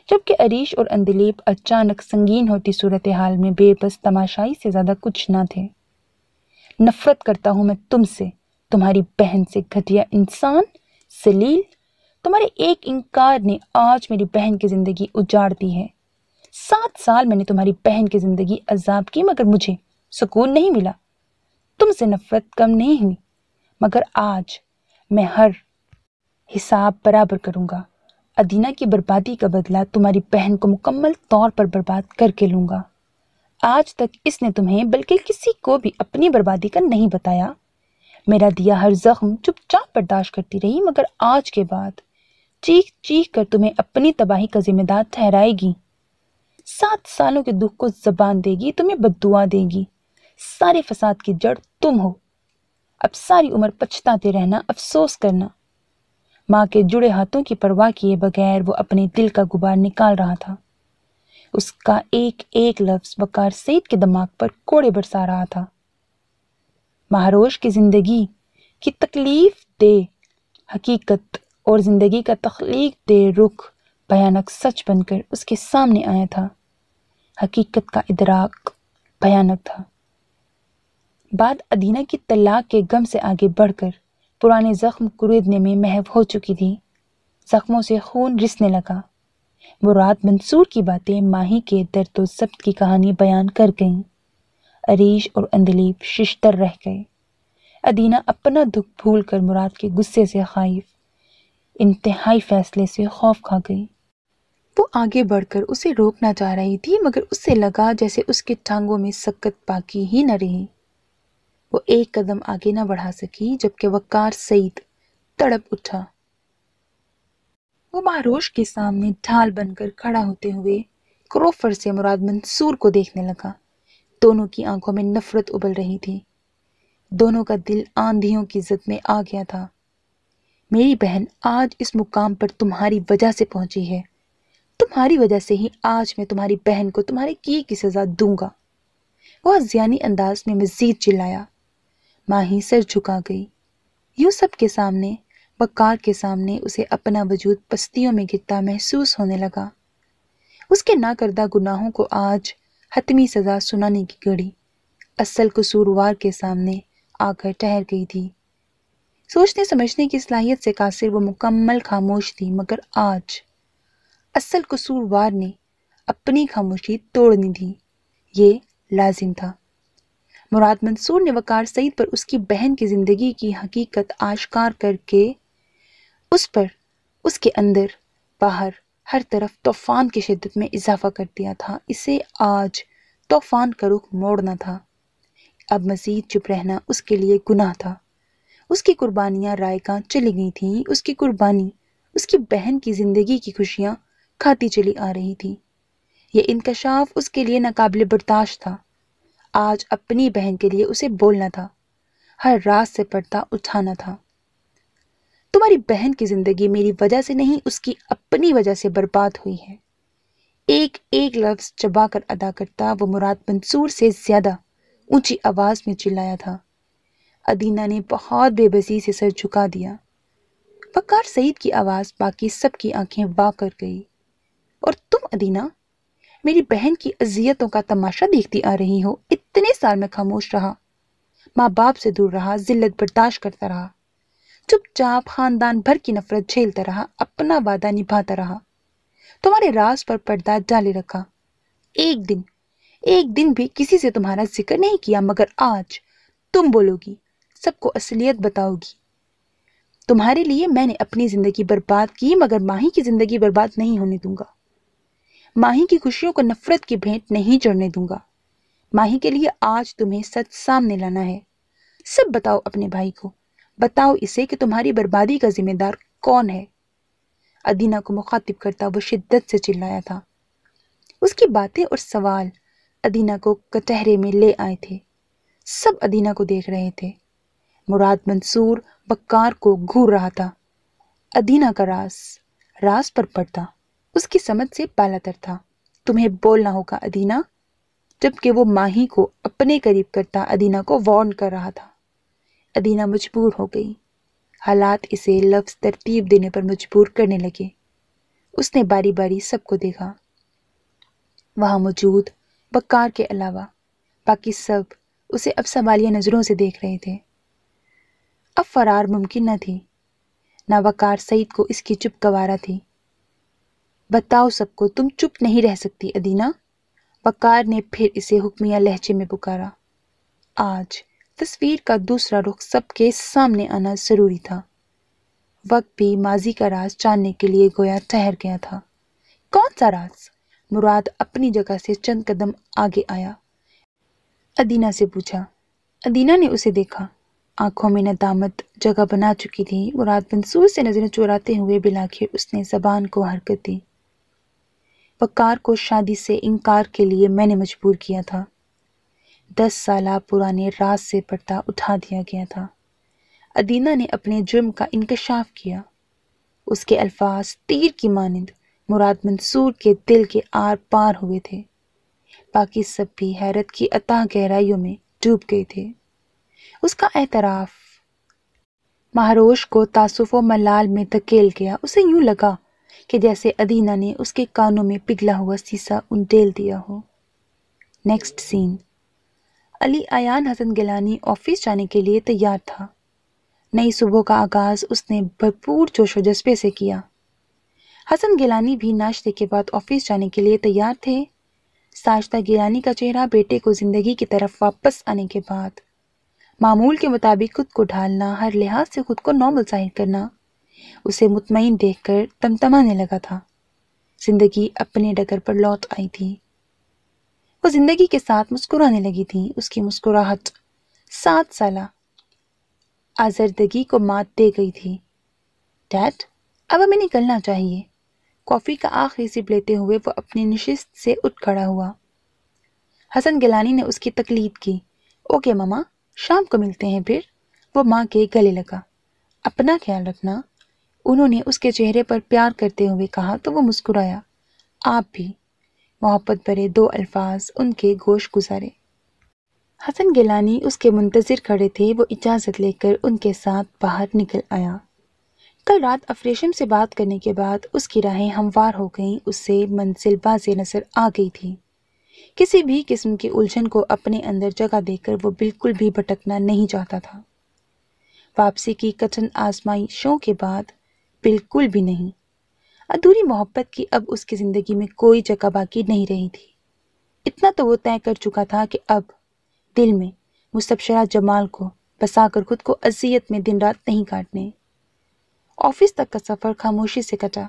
جبکہ عریش اور اندلیب اچانک سنگین ہوتی صورتحال میں بے بس تماشائی سے زیادہ کچھ نہ تھے۔ نفرت کرتا ہوں میں تم سے، تمہاری بہن سے، گھٹیا انسان، ذلیل، تمہارے ایک انکار نے آج میری بہن کی زندگی اجاڑ دی ہے۔ 7 سال میں نے تمہاری بہن کی زندگی عذاب کی مگر مجھے سکون نہیں ملا۔ تم سے نفرت کم نہیں ہوئی مگر آج میں ہر حساب برابر کروں گا۔ ادینہ کی بربادی کا بدلہ تمہاری بہن کو مکمل طور پر برباد کر کے لوں گا۔ آج تک اس نے تمہیں بلکہ کسی کو بھی اپنی بربادی کا نہیں بتایا۔ میرا دیا ہر زخم چپ چاپ برداشت کرتی رہی مگر آج کے بعد چیخ چیخ کر تمہیں اپنی تباہی کا ذمہ دار ٹھہرائے گی۔ 7 سالوں کے دکھ کو زبان دے گی، تمہیں بددعا دے گی۔ سارے فساد کی جڑ تم ہو۔ اب ساری عمر پچھتاتے رہنا، افسوس کرنا۔ ماں کے جڑے ہاتھوں کی پرواہ کیے بغیر وہ اپنے دل کا غبار نکال رہا تھا۔ اس کا ایک ایک لفظ وقار سعید کے دماغ پر کوڑے برسا رہا تھا۔ مہاروش کی زندگی کی تکلیف دہ حقیقت اور زندگی کا تخلیق دہ رخ بھیانک سچ بن کر اس کے سامنے آیا تھا۔ حقیقت کا ادراک بھیانک تھا۔ بعد ادینہ کی طلاق کے غم سے آگے بڑھ کر پرانے زخم کریدنے میں محو ہو چکی تھی۔ زخموں سے خون رسنے لگا۔ مراد منصور کی باتیں ماہی کے درد و ضبط کی کہانی بیان کر گئیں۔ عریش اور اندلیب ششدر رہ گئے۔ ادینہ اپنا دکھ بھول کر مراد کے غصے سے خائف، انتہائی فیصلے سے خوف کھا گئی۔ وہ آگے بڑھ کر اسے روکنا چاہ رہی تھی مگر اسے لگا جیسے اس کے ٹانگوں میں سکت باقی ہی نہ رہی۔ وہ ایک قدم آگے نہ بڑھا سکی جبکہ وقار سعید تڑپ اٹھا۔ وہ مہاروش کے سامنے ڈھال بن کر کھڑا ہوتے ہوئے کروفر سے مراد منصور کو دیکھنے لگا۔ دونوں کی آنکھوں میں نفرت ابل رہی تھی۔ دونوں کا دل آندھیوں کی زد میں آ گیا تھا۔ میری بہن آج اس مقام پر تمہاری وجہ سے پہنچی ہے۔ تمہاری وجہ سے ہی آج میں تمہاری بہن کو تمہارے کیے کی سزا دوں گا۔ وہ ازیانی انداز میں مزید چلایا۔ ماہی سر جھکا گئی۔ یوں سب کے سامنے، وقار کے سامنے اسے اپنا وجود پستیوں میں گرتا محسوس ہونے لگا۔ اس کے ناکردہ گناہوں کو آج حتمی سزا سنانے کی گھڑی اصل قصوروار کے سامنے آ کر ٹھہر گئی تھی۔ سوچنے سمجھنے کی صلاحیت سے قاصر وہ مکمل خاموش تھی مگر آج اصل قصوروار نے اپنی خاموشی توڑنی تھی۔ یہ لازم تھا۔ مراد منصور نے وقار سعید پر اس کی بہن کی زندگی کی حقیقت آشکار کر کے اس پر، اس کے اندر باہر ہر طرف طوفان کی شدت میں اضافہ کر دیا تھا۔ اسے آج طوفان کا رخ موڑنا تھا۔ اب مزید چپ رہنا اس کے لیے گناہ تھا۔ اس کی قربانیاں رائگاں چلی گئی تھیں۔ اس کی قربانی اس کی بہن کی زندگی کی خوشیاں کھاتی چلی آ رہی تھی۔ یہ انکشاف اس کے لیے ناقابل برداشت تھا۔ آج اپنی بہن کے لیے اسے بولنا تھا، ہر راز سے پردہ اٹھانا تھا۔ تمہاری بہن کی زندگی میری وجہ سے نہیں، اس کی اپنی وجہ سے برباد ہوئی ہے۔ ایک ایک لفظ چبا کر ادا کرتا وہ مراد منصور سے زیادہ اونچی آواز میں چلایا تھا۔ ادینہ نے بہت بے بسی سے سر جھکا دیا۔ وقار سعید کی آواز باقی سب کی آنکھیں وا کر گئی۔ اور تم ادینہ میری بہن کی اذیتوں کا تماشا دیکھتی آ رہی ہو۔ اتنے سال میں خاموش رہا، ماں باپ سے دور رہا، ذلت برداشت کرتا رہا، چپ چاپ خاندان بھر کی نفرت جھیلتا رہا، اپنا وعدہ نبھاتا رہا، تمہارے راز پر پردہ ڈالے رکھا۔ ایک دن بھی کسی سے تمہارا ذکر نہیں کیا مگر آج تم بولو گی، سب کو اصلیت بتاؤ گی۔ تمہارے لیے میں نے اپنی زندگی برباد کی مگر ماہی کی زندگی برباد نہیں ہونے دوں گا۔ ماہی کی خوشیوں کو نفرت کی بھینٹ نہیں چڑھنے دوں گا۔ ماہی کے لیے آج تمہیں سچ سامنے لانا ہے۔ سب بتاؤ اپنے بھائی کو، بتاؤ اسے کہ تمہاری بربادی کا ذمہ دار کون ہے۔ ادینہ کو مخاطب کرتا وہ شدت سے چلایا تھا۔ اس کی باتیں اور سوال ادینہ کو کٹہرے میں لے آئے تھے۔ سب ادینہ کو دیکھ رہے تھے۔ مراد منصور وقار کو گھور رہا تھا۔ ادینہ کا راز پر پڑتا اس کی سمجھ سے بالا تر تھا۔ تمہیں بولنا ہوگا ادینہ، جبکہ وہ ماہی کو اپنے قریب کرتا ادینہ کو وارن کر رہا تھا۔ ادینہ مجبور ہو گئی۔ حالات اسے لفظ ترتیب دینے پر مجبور کرنے لگے۔ اس نے باری باری سب کو دیکھا۔ وہاں موجود وقار کے علاوہ باقی سب اسے اب سوالیہ نظروں سے دیکھ رہے تھے۔ اب فرار ممکن نہ تھی۔ نہ وقار سعید کو اس کی چپ گوارا تھی۔ بتاؤ سب کو، تم چپ نہیں رہ سکتی ادینہ، وقار نے پھر اسے حکمیہ لہجے میں پکارا۔ آج تصویر کا دوسرا رخ سب کے سامنے آنا ضروری تھا۔ وقت بھی ماضی کا راز جاننے کے لیے گویا ٹھہر گیا تھا۔ کون سا راز؟ مراد اپنی جگہ سے چند قدم آگے آیا، ادینہ سے پوچھا۔ ادینہ نے اسے دیکھا، آنکھوں میں ندامت جگہ بنا چکی تھی۔ مراد منصور سے نظریں چراتے ہوئے بالآخر اس نے زبان کو حرکت دی۔ وقار کو شادی سے انکار کے لیے میں نے مجبور کیا تھا۔ 10 سالہ پرانے راز سے پردہ اٹھا دیا گیا تھا۔ ادینہ نے اپنے جرم کا انکشاف کیا۔ اس کے الفاظ تیر کی مانند مراد منصور کے دل کے آر پار ہوئے تھے۔ باقی سب بھی حیرت کی اتھاہ گہرائیوں میں ڈوب گئے تھے۔ اس کا اعتراف مہروش کو تعاسف و ملال میں دھکیل گیا۔ اسے یوں لگا کہ جیسے ادینہ نے اس کے کانوں میں پگھلا ہوا سیسا انڈیل دیا ہو۔ نیکسٹ سین۔ علی ایان حسن گیلانی آفس جانے کے لیے تیار تھا۔ نئی صبح کا آغاز اس نے بھرپور جوش و جذبے سے کیا۔ حسن گیلانی بھی ناشتے کے بعد آفس جانے کے لیے تیار تھے۔ ساجدہ گیلانی کا چہرہ بیٹے کو زندگی کی طرف واپس آنے کے بعد معمول کے مطابق خود کو ڈھالنا، ہر لحاظ سے خود کو نارمل ظاہر کرنا، اسے مطمئن دیکھ کر تمتمانے لگا تھا۔ زندگی اپنے ڈگر پر لوٹ آئی تھی۔ وہ زندگی کے ساتھ مسکرانے لگی تھی۔ اس کی مسکراہٹ 7 سالہ آزردگی کو مات دے گئی تھی۔ ڈیڈ، اب ہمیں نکلنا چاہیے۔ کافی کا آخری سپ لیتے ہوئے وہ اپنی نشست سے اٹھ کھڑا ہوا۔ حسن گیلانی نے اس کی تقلید کی۔ اوکے ماما، شام کو ملتے ہیں پھر۔ وہ ماں کے گلے لگا۔ اپنا خیال رکھنا، انہوں نے اس کے چہرے پر پیار کرتے ہوئے کہا تو وہ مسکرایا۔ آپ بھی، محبت بھرے 2 الفاظ ان کے گوش گزارے۔ حسن گیلانی اس کے منتظر کھڑے تھے۔ وہ اجازت لے کر ان کے ساتھ باہر نکل آیا۔ کل رات افریشم سے بات کرنے کے بعد اس کی راہیں ہموار ہو گئیں۔ اس سے منزل واضح نظر آ گئی تھی۔ کسی بھی قسم کی الجھن کو اپنے اندر جگہ دے کر وہ بالکل بھی بھٹکنا نہیں چاہتا تھا۔ واپسی کی کٹھن آزمائشوں کے بعد بالکل بھی نہیں۔ ادھوری محبت کی اب اس کی زندگی میں کوئی جگہ باقی نہیں رہی تھی۔ اتنا تو وہ طے کر چکا تھا کہ اب دل میں مستبشرہ جمال کو بسا کر خود کو اذیت میں دن رات نہیں کاٹنے۔ آفس تک کا سفر خاموشی سے کٹا۔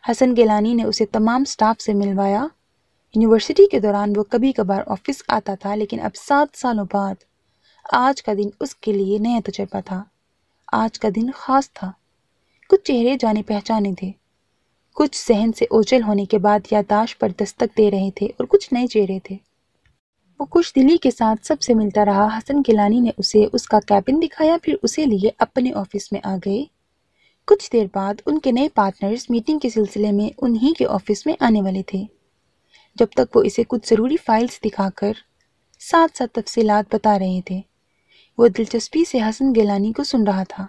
حسن گیلانی نے اسے تمام سٹاف سے ملوایا۔ یونیورسٹی کے دوران وہ کبھی کبھار آفس آتا تھا، لیکن اب 7 سالوں بعد آج کا دن اس کے لیے نیا تجربہ تھا۔ آج کا دن خاص تھا۔ کچھ چہرے جانے پہچانے تھے، کچھ ذہن سے اوجھل ہونے کے بعد یادداشت پر دستک دے رہے تھے، اور کچھ نئے چہرے تھے۔ وہ خوش دلی کے ساتھ سب سے ملتا رہا۔ حسن گیلانی نے اسے اس کا کیبن دکھایا، پھر اسے لیے اپنے آفس میں آ گئے۔ کچھ دیر بعد ان کے نئے پارٹنرز میٹنگ کے سلسلے میں انہی کے آفس میں آنے والے تھے۔ جب تک وہ اسے کچھ ضروری فائلز دکھا کر ساتھ ساتھ تفصیلات بتا رہے تھے، وہ دلچسپی سے حسن گیلانی کو سن رہا تھا۔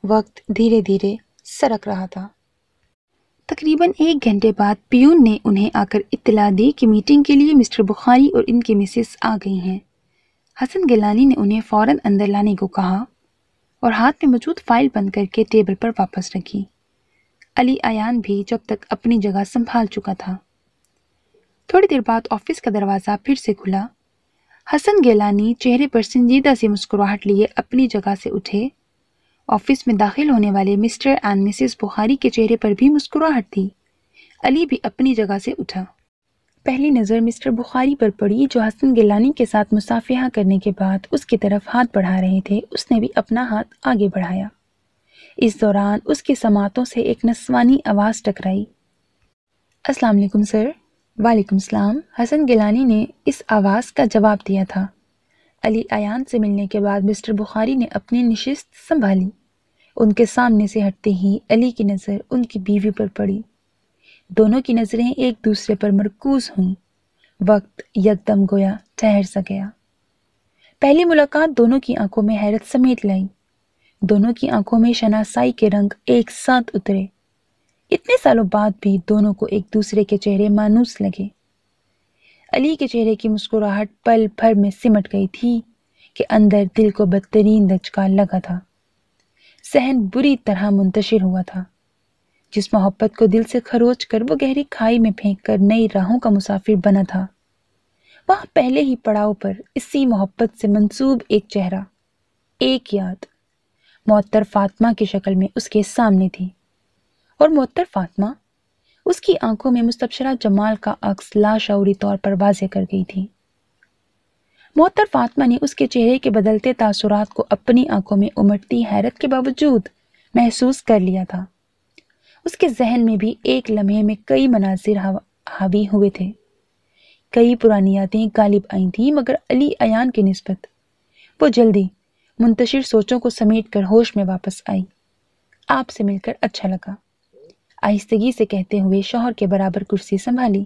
وقت دھیرے دھیرے سرک رہا تھا۔ تقریباً 1 گھنٹے بعد پیون نے انہیں آ کر اطلاع دی کہ میٹنگ کے لیے مسٹر بخاری اور ان کی مسز آ گئی ہیں۔ حسن گیلانی نے انہیں فوراً اندر لانے کو کہا اور ہاتھ میں موجود فائل بند کر کے ٹیبل پر واپس رکھی۔ علی ایان بھی جب تک اپنی جگہ سنبھال چکا تھا۔ تھوڑی دیر بعد آفس کا دروازہ پھر سے کھلا۔ حسن گیلانی چہرے پر سنجیدہ سی مسکراہٹ لیے اپنی جگہ سے اٹھے۔ آفس میں داخل ہونے والے مسٹر اینڈ مسز بخاری کے چہرے پر بھی مسکراہٹ تھی۔ علی بھی اپنی جگہ سے اٹھا۔ پہلی نظر مسٹر بخاری پر پڑی، جو حسن گیلانی کے ساتھ مصافحہ کرنے کے بعد اس کی طرف ہاتھ بڑھا رہے تھے۔ اس نے بھی اپنا ہاتھ آگے بڑھایا۔ اس دوران اس کی سماعتوں سے ایک نسوانی آواز ٹکرائی۔ السلام علیکم سر۔ وعلیکم السلام۔ حسن گیلانی نے اس آواز کا جواب دیا تھا۔ علی ایان سے ملنے کے بعد مسٹر بخاری نے اپنی نشست سنبھالی۔ ان کے سامنے سے ہٹتے ہی علی کی نظر ان کی بیوی پر پڑی۔ دونوں کی نظریں ایک دوسرے پر مرکوز ہوئیں۔ وقت یکدم گویا ٹھہر سا گیا۔ پہلی ملاقات دونوں کی آنکھوں میں حیرت سمیٹ لائی۔ دونوں کی آنکھوں میں شناسائی کے رنگ ایک ساتھ اترے۔ اتنے سالوں بعد بھی دونوں کو ایک دوسرے کے چہرے مانوس لگے۔ علی کے چہرے کی مسکراہٹ پل بھر میں سمٹ گئی تھی کہ اندر دل کو بدترین دھچکا لگا تھا۔ ذہن بری طرح منتشر ہوا تھا۔ جس محبت کو دل سے خروچ کر وہ گہری کھائی میں پھینک کر نئی راہوں کا مسافر بنا تھا، وہاں پہلے ہی پڑاؤ پر اسی محبت سے منسوب ایک چہرہ، ایک یاد معطر فاطمہ کی شکل میں اس کے سامنے تھی، اور معطر فاطمہ اس کی آنکھوں میں مستبشرہ جمال کا عکس لاشعوری طور پر واضح کر گئی تھی۔ معطر فاطمہ نے اس کے چہرے کے بدلتے تاثرات کو اپنی آنکھوں میں امٹتی حیرت کے باوجود محسوس کر لیا تھا۔ اس کے ذہن میں بھی ایک لمحے میں کئی مناظر حاوی ہوئے تھے، کئی پرانی یادیں غالب آئی تھیں، مگر علی ایان کی نسبت وہ جلدی منتشر سوچوں کو سمیٹ کر ہوش میں واپس آئی۔ آپ سے مل کر اچھا لگا، آہستگی سے کہتے ہوئے شوہر کے برابر کرسی سنبھالی۔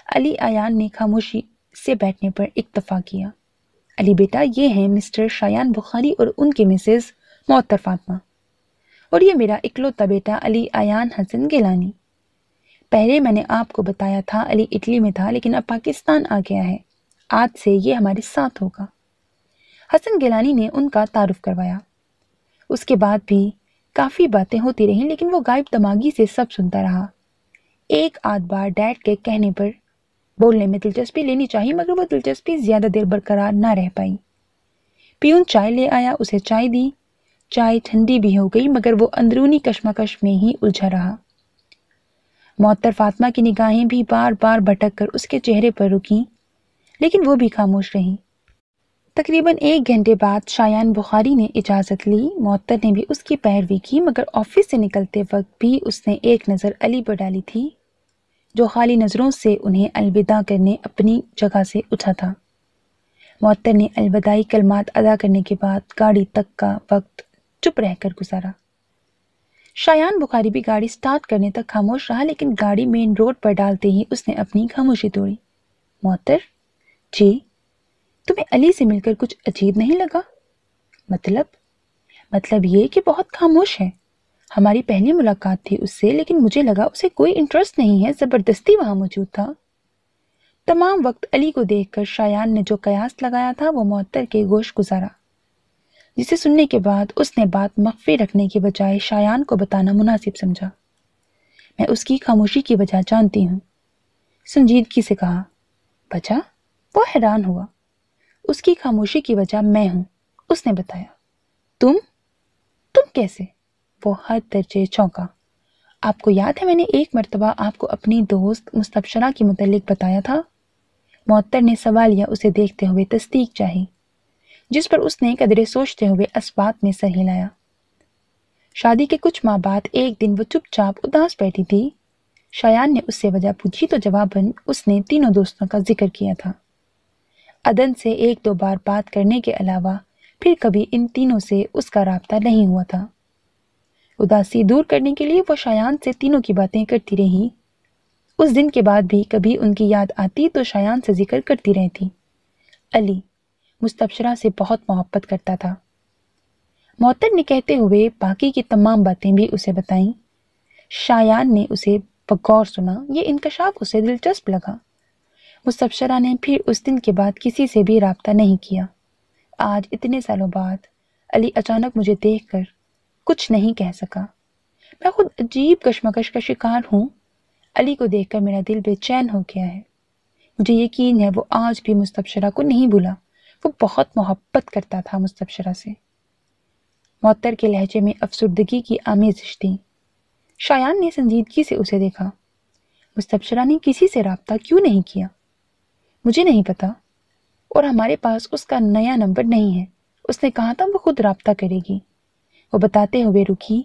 علی ایان نے خاموشی سے بیٹھنے پر اکتفا کیا۔ علی بیٹا، یہ ہیں مسٹر شایان بخاری اور ان کے مسز معطر فاطمہ، اور یہ میرا اکلوتا بیٹا علی ایان حسن گیلانی۔ پہلے میں نے آپ کو بتایا تھا علی اٹلی میں تھا، لیکن اب پاکستان آ گیا ہے، آج سے یہ ہمارے ساتھ ہوگا۔ حسن گیلانی نے ان کا تعارف کروایا۔ اس کے بعد بھی کافی باتیں ہوتی رہیں، لیکن وہ غائب دماغی سے سب سنتا رہا۔ ایک آدھ بار ڈیڈ کے کہنے پر بولنے میں دلچسپی لینی چاہی، مگر وہ دلچسپی زیادہ دیر برقرار نہ رہ پائی۔ پیون چائے لے آیا، اسے چائے دی، چائے ٹھنڈی بھی ہو گئی، مگر وہ اندرونی کشمکش میں ہی الجھا رہا۔ معطر فاطمہ کی نگاہیں بھی بار بار بھٹک کر اس کے چہرے پر رکیں، لیکن وہ بھی خاموش رہیں۔ تقریباً 1 گھنٹے بعد شایان بخاری نے اجازت لی۔ معطر نے بھی اس کی پیروی کی، مگر آفس سے نکلتے وقت بھی اس نے ایک نظر علی پر ڈالی تھی، جو خالی نظروں سے انہیں الوداع کرنے اپنی جگہ سے اٹھا تھا۔ معطر نے الوداعی کلمات ادا کرنے کے بعد گاڑی تک کا وقت چپ رہ کر گزارا۔ شایان بخاری بھی گاڑی سٹارٹ کرنے تک خاموش رہا، لیکن گاڑی مین روڈ پر ڈالتے ہی اس نے اپنی خاموشی توڑی۔ معطر جی، تمہیں علی سے مل کر کچھ عجیب نہیں لگا؟ مطلب یہ کہ بہت خاموش ہے۔ ہماری پہلی ملاقات تھی اس سے، لیکن مجھے لگا اسے کوئی انٹرسٹ نہیں ہے، زبردستی وہاں موجود تھا۔ تمام وقت علی کو دیکھ کر شایان نے جو قیاس لگایا تھا وہ معطر کے گوش گزارا، جسے سننے کے بعد اس نے بات مخفی رکھنے کے بجائے شایان کو بتانا مناسب سمجھا۔ میں اس کی خاموشی کی وجہ جانتی ہوں، سنجیدگی سے کہا۔ وجہ؟ وہ حیران ہوا۔ اس کی خاموشی کی وجہ میں ہوں، اس نے بتایا۔ تم کیسے؟ وہ حد درجے چونکا۔ آپ کو یاد ہے میں نے ایک مرتبہ آپ کو اپنی دوست مستبشرہ کے متعلق بتایا تھا؟ معطر نے سوالیہ اسے دیکھتے ہوئے تصدیق چاہی، جس پر اس نے قدرے سوچتے ہوئے اسبات میں سر ہلایا۔ شادی کے کچھ ماہ بعد ایک دن وہ چپ چاپ اداس بیٹھی تھی۔ شایان نے اس سے وجہ پوچھی تو جواباً اس نے تینوں دوستوں کا ذکر کیا تھا۔ عدن سے 1-2 بار بات کرنے کے علاوہ پھر کبھی ان تینوں سے اس کا رابطہ نہیں ہوا تھا۔ اداسی دور کرنے کے لیے وہ شایان سے تینوں کی باتیں کرتی رہی۔ اس دن کے بعد بھی کبھی ان کی یاد آتی تو شایان سے ذکر کرتی رہتی۔ علی مستبشرہ سے بہت محبت کرتا تھا، معطر نے کہتے ہوئے باقی کی تمام باتیں بھی اسے بتائیں۔ شایان نے اسے بغور سنا، یہ انکشاف اسے دلچسپ لگا۔ مستبشرہ نے پھر اس دن کے بعد کسی سے بھی رابطہ نہیں کیا۔ آج اتنے سالوں بعد علی اچانک مجھے دیکھ کر کچھ نہیں کہہ سکا۔ میں خود عجیب کشمکش کا شکار ہوں۔ علی کو دیکھ کر میرا دل بے چین ہو گیا ہے۔ مجھے یقین ہے وہ آج بھی مستبشرہ کو نہیں بھولا، وہ بہت محبت کرتا تھا مستبشرہ سے۔ معطر کے لہجے میں افسردگی کی آمیزش تھی۔ شایان نے سنجیدگی سے اسے دیکھا۔ مستبشرہ نے کسی سے رابطہ کیوں نہیں کیا؟ مجھے نہیں پتا، اور ہمارے پاس اس کا نیا نمبر نہیں ہے۔ اس نے کہا تھا وہ خود رابطہ کرے گی۔ وہ بتاتے ہوئے رکی،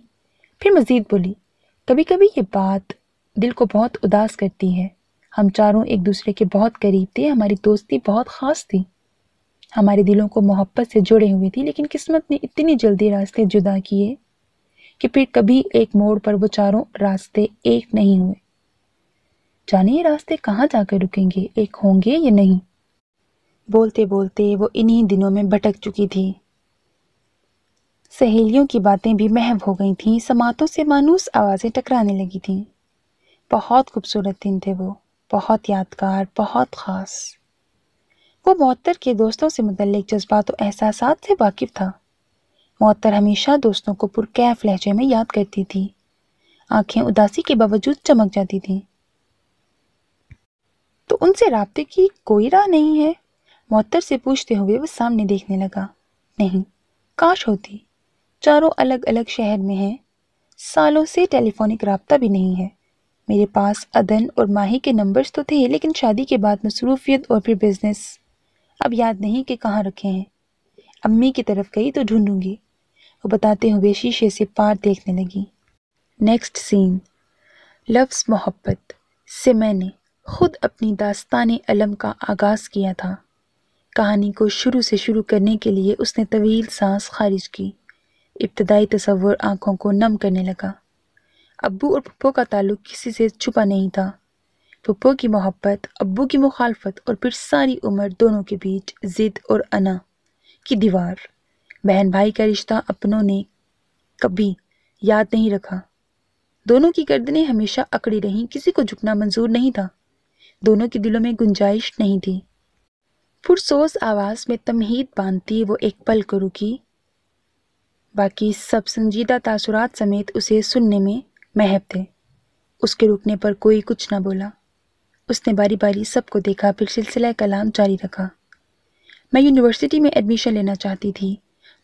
پھر مزید بولی، کبھی کبھی یہ بات دل کو بہت اداس کرتی ہے۔ ہم چاروں ایک دوسرے کے بہت قریب تھے، ہماری دوستی بہت خاص تھی، ہمارے دلوں کو محبت سے جوڑے ہوئے تھی، لیکن قسمت نے اتنی جلدی راستے جدا کیے کہ پھر کبھی ایک موڑ پر وہ چاروں راستے ایک نہیں ہوئے۔ جانے یہ راستے کہاں جا کر رکیں گے، ایک ہوں گے یا نہیں؟ بولتے بولتے وہ انہی دنوں میں بھٹک چکی تھی۔ سہیلیوں کی باتیں بھی محو ہو گئی تھیں، سماعتوں سے مانوس آوازیں ٹکرانے لگی تھیں۔ بہت خوبصورت دن تھے وہ، بہت یادگار، بہت خاص۔ وہ معطر کے دوستوں سے متعلق جذبات و احساسات سے واقف تھا۔ معطر ہمیشہ دوستوں کو پرکیف لہجے میں یاد کرتی تھی۔ آنکھیں اداسی کے باوجود چمک جاتی تھیں۔ تو ان سے رابطے کی کوئی راہ نہیں ہے؟ معطر سے پوچھتے ہوئے وہ سامنے دیکھنے لگا۔ نہیں، کاش ہوتی۔ چاروں الگ الگ شہر میں ہیں، سالوں سے ٹیلی فونک رابطہ بھی نہیں ہے۔ میرے پاس عدن اور ماہی کے نمبرز تو تھے، لیکن شادی کے بعد مصروفیت اور پھر بزنس، اب یاد نہیں کہ کہاں رکھے ہیں۔ امی کی طرف گئی تو ڈھونڈوں گی، وہ بتاتے ہوئے شیشے سے پار دیکھنے لگی۔ نیکسٹ سین۔ لفظ محبت سے میں نے خود اپنی داستان علم کا آغاز کیا تھا۔ کہانی کو شروع سے شروع کرنے کے لیے اس نے طویل سانس خارج کی۔ ابتدائی تصور آنکھوں کو نم کرنے لگا۔ ابو اور پھپھو کا تعلق کسی سے چھپا نہیں تھا۔ پھپھو کی محبت، ابو کی مخالفت اور پھر ساری عمر دونوں کے بیچ ضد اور انا کی دیوار۔ بہن بھائی کا رشتہ اپنوں نے کبھی یاد نہیں رکھا۔ دونوں کی گردنیں ہمیشہ اکڑی رہیں، کسی کو جھکنا منظور نہیں تھا۔ دونوں کے دلوں میں گنجائش نہیں تھی۔ پرسوز آواز میں تمہید باندھتی وہ ایک پل کو رکی، باقی سب سنجیدہ تاثرات سمیت اسے سننے میں محب تھے۔ اس کے رکنے پر کوئی کچھ نہ بولا۔ اس نے باری باری سب کو دیکھا، پھر سلسلہ کلام جاری رکھا۔ میں یونیورسٹی میں ایڈمیشن لینا چاہتی تھی۔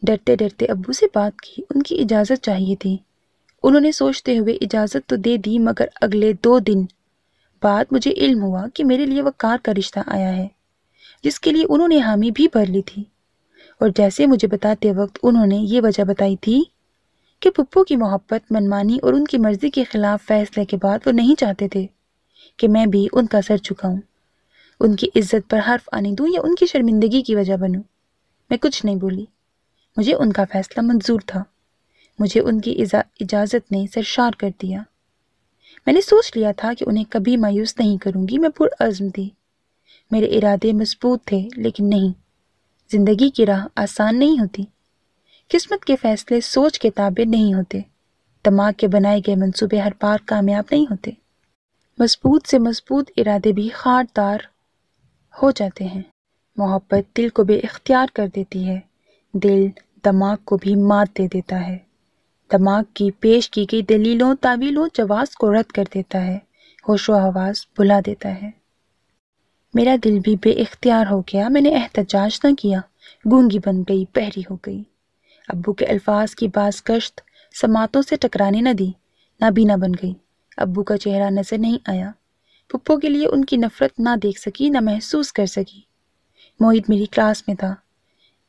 ڈرتے ڈرتے ابو سے بات کی، ان کی اجازت چاہیے تھی۔ انہوں نے سوچتے ہوئے اجازت تو دے دی، مگر اگلے 2 دن بعد مجھے علم ہوا کہ میرے لیے وقار کا رشتہ آیا ہے، جس کے لیے انہوں نے حامی بھی بھر لی تھی۔ اور جیسے مجھے بتاتے وقت انہوں نے یہ وجہ بتائی تھی کہ پھپھو کی محبت منمانی اور ان کی مرضی کے خلاف فیصلے کے بعد وہ نہیں چاہتے تھے کہ میں بھی ان کا سر جھکاؤں، ان کی عزت پر حرف آنے دوں یا ان کی شرمندگی کی وجہ بنوں۔ میں کچھ نہیں بولی، مجھے ان کا فیصلہ منظور تھا۔ مجھے ان کی اجازت نے سرشار کر دیا۔ میں نے سوچ لیا تھا کہ انہیں کبھی مایوس نہیں کروں گی۔ میں پرعزم تھی، میرے ارادے مضبوط تھے، لیکن نہیں، زندگی کی راہ آسان نہیں ہوتی۔ قسمت کے فیصلے سوچ کے تابع نہیں ہوتے۔ دماغ کے بنائے گئے منصوبے ہر بار کامیاب نہیں ہوتے۔ مضبوط سے مضبوط ارادے بھی خاردار ہو جاتے ہیں۔ محبت دل کو بے اختیار کر دیتی ہے، دل دماغ کو بھی مات دے دیتا ہے۔ دماغ کی پیش کی گئی دلیلوں، تعویلوں، جواز کو رد کر دیتا ہے، ہوش و حواس بھلا دیتا ہے۔ میرا دل بھی بے اختیار ہو گیا۔ میں نے احتجاج نہ کیا، گونگی بن گئی، بہری ہو گئی۔ ابو کے الفاظ کی باز گشت سماعتوں سے ٹکرانے نہ دی، نابینا بن گئی۔ ابو کا چہرہ نظر نہیں آیا۔ پھپھو کے لیے ان کی نفرت نہ دیکھ سکی، نہ محسوس کر سکی۔ موہت میری کلاس میں تھا۔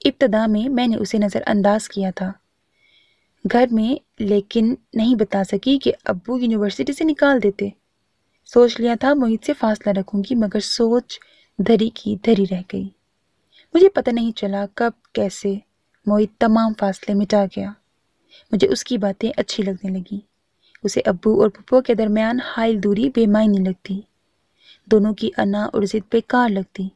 ابتدا میں نے اسے نظر انداز کیا تھا گھر میں، لیکن نہیں بتا سکی کہ ابو یونیورسٹی سے نکال دیتے۔ سوچ لیا تھا موہت سے فاصلہ رکھوں گی، مگر سوچ دھری کی دھری رہ گئی۔ مجھے پتہ نہیں چلا کب کیسے موہت تمام فاصلے مٹا گیا۔ مجھے اس کی باتیں اچھی لگنے لگیں۔ اسے ابو اور پھپھو کے درمیان حائل دوری بے معنی لگتی، دونوں کی انا اور ضد بیکار لگتی۔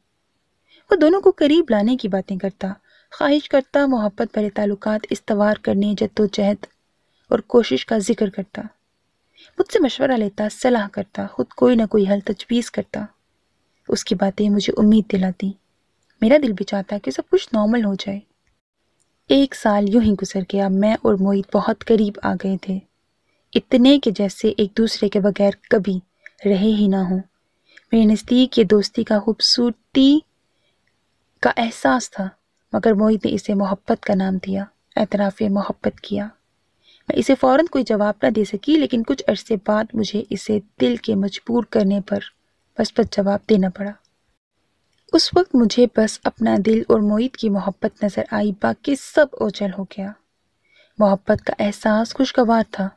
وہ دونوں کو قریب لانے کی باتیں کرتا، خواہش کرتا، محبت بھرے تعلقات استوار کرنے جدوجہد اور کوشش کا ذکر کرتا، مجھ سے مشورہ لیتا، صلاح کرتا، خود کوئی نہ کوئی حل تجویز کرتا۔ اس کی باتیں مجھے امید دلاتی۔ میرا دل بھی چاہتا کہ سب کچھ نارمل ہو جائے۔ 1 سال یوں ہی گزر گیا۔ میں اور موہت بہت قریب آ گئے تھے، اتنے کہ جیسے ایک دوسرے کے بغیر کبھی رہے ہی نہ ہوں۔ میرے نزدیک یہ دوستی کا خوبصورتی کا احساس تھا، مگر موہت نے اسے محبت کا نام دیا، اعتراف محبت کیا۔ میں اسے فوراً کوئی جواب نہ دے سکی، لیکن کچھ عرصے بعد مجھے اسے دل کے مجبور کرنے پر مثبت جواب دینا پڑا۔ اس وقت مجھے بس اپنا دل اور موہت کی محبت نظر آئی، باقی سب اوجھل ہو گیا۔ محبت کا احساس خوشگوار تھا،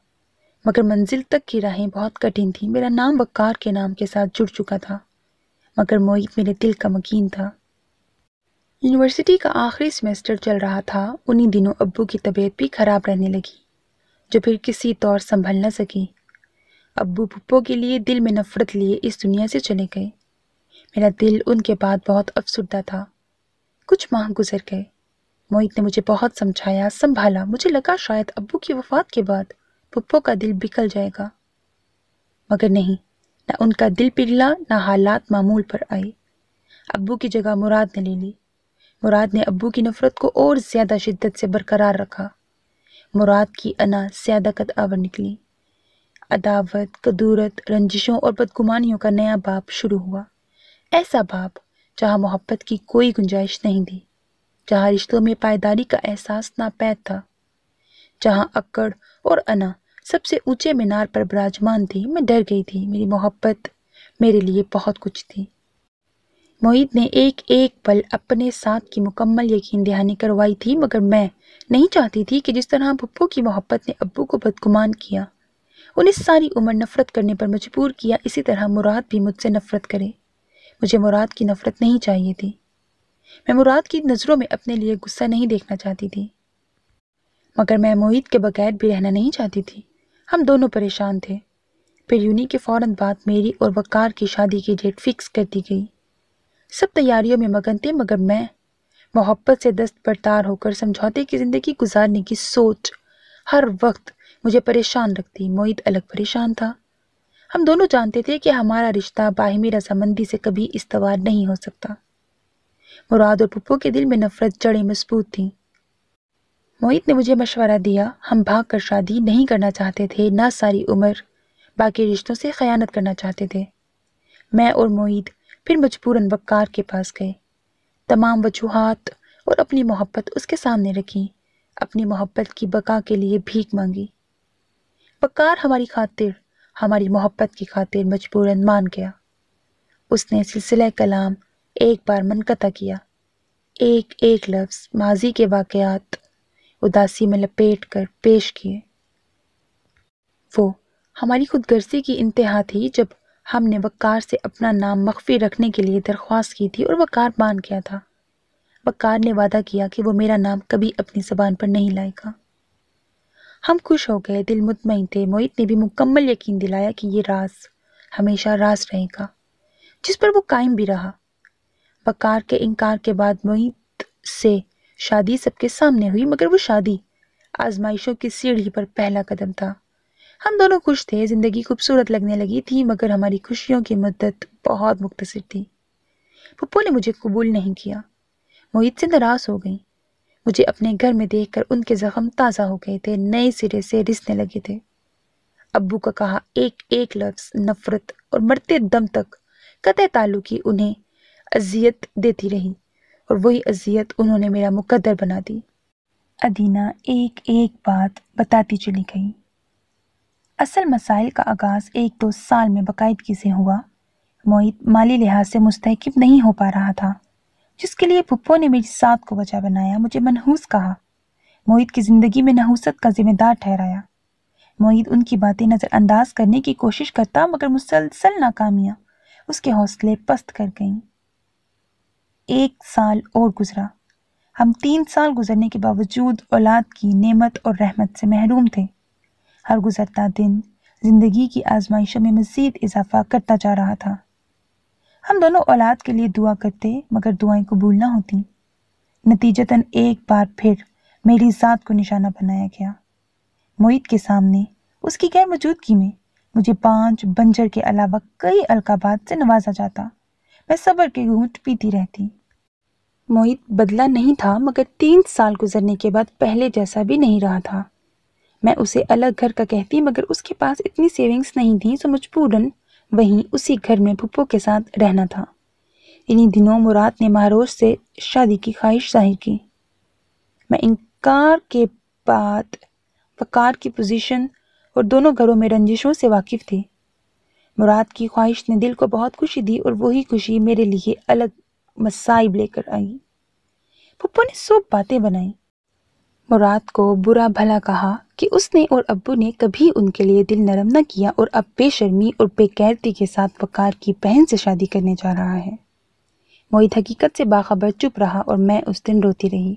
مگر منزل تک کی راہیں بہت کٹھن تھیں۔ میرا نام وقار کے نام کے ساتھ جڑ چکا تھا، مگر موہت میرے دل کا مکین تھا۔ یونیورسٹی کا آخری سیمسٹر چل رہا تھا۔ انہی دنوں ابو کی طبیعت بھی خراب رہنے لگی، جو پھر کسی طور سنبھل نہ سکی۔ ابو پھپھو کے لیے دل میں نفرت لیے اس دنیا سے چلے گئے۔ میرا دل ان کے بعد بہت افسردہ تھا۔ کچھ ماہ گزر گئے۔ موہت نے مجھے بہت سمجھایا، سنبھالا۔ مجھے لگا شاید ابو کی وفات کے بعد پھپھو کا دل بکھل جائے گا، مگر نہیں، نہ ان کا دل پگھلا، نہ حالات معمول پر آئے۔ ابو کی جگہ مراد نے لے لی۔ مراد نے ابو کی نفرت کو اور زیادہ شدت سے برقرار رکھا۔ مراد کی انا زیادہ قد آور نکلی۔ عداوت، کدورت، رنجشوں اور بدگمانیوں کا نیا باب شروع ہوا۔ ایسا باب جہاں محبت کی کوئی گنجائش نہیں تھی، جہاں رشتوں میں پائیداری کا احساس ناپید تھا، جہاں اکڑ اور انا سب سے اونچے مینار پر براجمان تھی۔ میں ڈر گئی تھی۔ میری محبت میرے لیے بہت کچھ تھی۔ معید نے ایک ایک پل اپنے ساتھ کی مکمل یقین دہانی کروائی تھی، مگر میں نہیں چاہتی تھی کہ جس طرح پھپھو کی محبت نے ابو کو بدگمان کیا، انہیں ساری عمر نفرت کرنے پر مجبور کیا، اسی طرح مراد بھی مجھ سے نفرت کرے۔ مجھے مراد کی نفرت نہیں چاہیے تھی۔ میں مراد کی نظروں میں اپنے لیے غصہ نہیں دیکھنا چاہتی تھی، مگر میں معید کے بغیر بھی رہنا نہیں چاہتی تھی۔ ہم دونوں پریشان تھے۔ پھر یونی کے فوراً بعد میری اور وقار کی شادی کی ڈیٹ فکس کر دی گئی۔ سب تیاریوں میں مگن تھے، مگر میں محبت سے دست برتار ہو کر سمجھوتے کی زندگی گزارنے کی سوچ ہر وقت مجھے پریشان رکھتی۔ معید الگ پریشان تھا۔ ہم دونوں جانتے تھے کہ ہمارا رشتہ باہمی رضامندی سے کبھی استوار نہیں ہو سکتا۔ مراد اور پھپھو کے دل میں نفرت جڑیں مضبوط تھیں۔ معید نے مجھے مشورہ دیا، ہم بھاگ کر شادی نہیں کرنا چاہتے تھے، نہ ساری عمر باقی رشتوں سے خیانت کرنا چاہتے تھے۔ میں اور معید پھر مجبوراً وقار کے پاس گئے، تمام وجوہات اور اپنی محبت اس کے سامنے رکھی، اپنی محبت کی بقا کے لیے بھیک مانگی۔ وقار ہماری خاطر، ہماری محبت کی خاطر مجبوراً مان گیا۔ اس نے سلسلہ کلام ایک بار منقطع کیا، ایک ایک لفظ ماضی کے واقعات اداسی میں لپیٹ کر پیش کیے۔ وہ ہماری خود غرضی کی انتہا تھی جب ہم نے وقار سے اپنا نام مخفی رکھنے کے لیے درخواست کی تھی، اور وقار مان گیا تھا۔ وقار نے وعدہ کیا کہ وہ میرا نام کبھی اپنی زبان پر نہیں لائے گا۔ ہم خوش ہو گئے، دل مطمئن تھے۔ معید نے بھی مکمل یقین دلایا کہ یہ راز ہمیشہ راز رہے گا، جس پر وہ قائم بھی رہا۔ وقار کے انکار کے بعد معید سے شادی سب کے سامنے ہوئی، مگر وہ شادی آزمائشوں کی سیڑھی پر پہلا قدم تھا۔ ہم دونوں خوش تھے، زندگی خوبصورت لگنے لگی تھی، مگر ہماری خوشیوں کی مدت بہت مختصر تھی۔ پھپھو نے مجھے قبول نہیں کیا، معید سے ناراض ہو گئی۔ مجھے اپنے گھر میں دیکھ کر ان کے زخم تازہ ہو گئے تھے، نئے سرے سے رسنے لگے تھے۔ ابو کا کہا ایک ایک لفظ نفرت اور مرتے دم تک قطع تعلقی انہیں اذیت دیتی رہی، اور وہی اذیت انہوں نے میرا مقدر بنا دی۔ ادینہ ایک ایک بات بتاتی چلی گئی۔ اصل مسائل کا آغاز 1-2 سال میں باقاعدگی سے ہوا۔ معید مالی لحاظ سے مستحکم نہیں ہو پا رہا تھا، جس کے لیے پھپھو نے میری سات کو وجہ بنایا، مجھے منحوس کہا، معید کی زندگی میں نحوست کا ذمہ دار ٹھہرایا۔ معید ان کی باتیں نظر انداز کرنے کی کوشش کرتا، مگر مسلسل ناکامیاں اس کے حوصلے پست کر گئیں۔ 1 سال اور گزرا۔ ہم 3 سال گزرنے کے باوجود اولاد کی نعمت اور رحمت سے محروم تھے۔ ہر گزرتا دن زندگی کی آزمائشوں میں مزید اضافہ کرتا جا رہا تھا۔ ہم دونوں اولاد کے لیے دعا کرتے، مگر دعائیں قبول نہ ہوتیں۔ نتیجتاً ایک بار پھر میری ذات کو نشانہ بنایا گیا۔ معید کے سامنے، اس کی غیر موجودگی میں، مجھے 5 بنجر کے علاوہ کئی القابات سے نوازا جاتا۔ میں صبر کے گھونٹ پیتی رہتی۔ معید بدلا نہیں تھا، مگر 3 سال گزرنے کے بعد پہلے جیسا بھی نہیں رہا تھا۔ میں اسے الگ گھر کا کہتی، مگر اس کے پاس اتنی سیونگز نہیں تھیں، سو مجبوراً وہیں اسی گھر میں پھپھو کے ساتھ رہنا تھا۔ انہی دنوں مراد نے مہروش سے شادی کی خواہش ظاہر کی۔ میں انکار کے بعد وقار کی پوزیشن اور دونوں گھروں میں رنجشوں سے واقف تھی۔ مراد کی خواہش نے دل کو بہت خوشی دی، اور وہی خوشی میرے لیے الگ مصائب لے کر آئی۔ پھپھو نے 100 باتیں بنائیں۔ مراد کو برا بھلا کہا کہ اس نے اور ابو نے کبھی ان کے لیے دل نرم نہ کیا، اور اب بے شرمی اور بے غیرتی کے ساتھ وقار کی بہن سے شادی کرنے جا رہا ہے۔ معید حقیقت سے باخبر چپ رہا، اور میں اس دن روتی رہی۔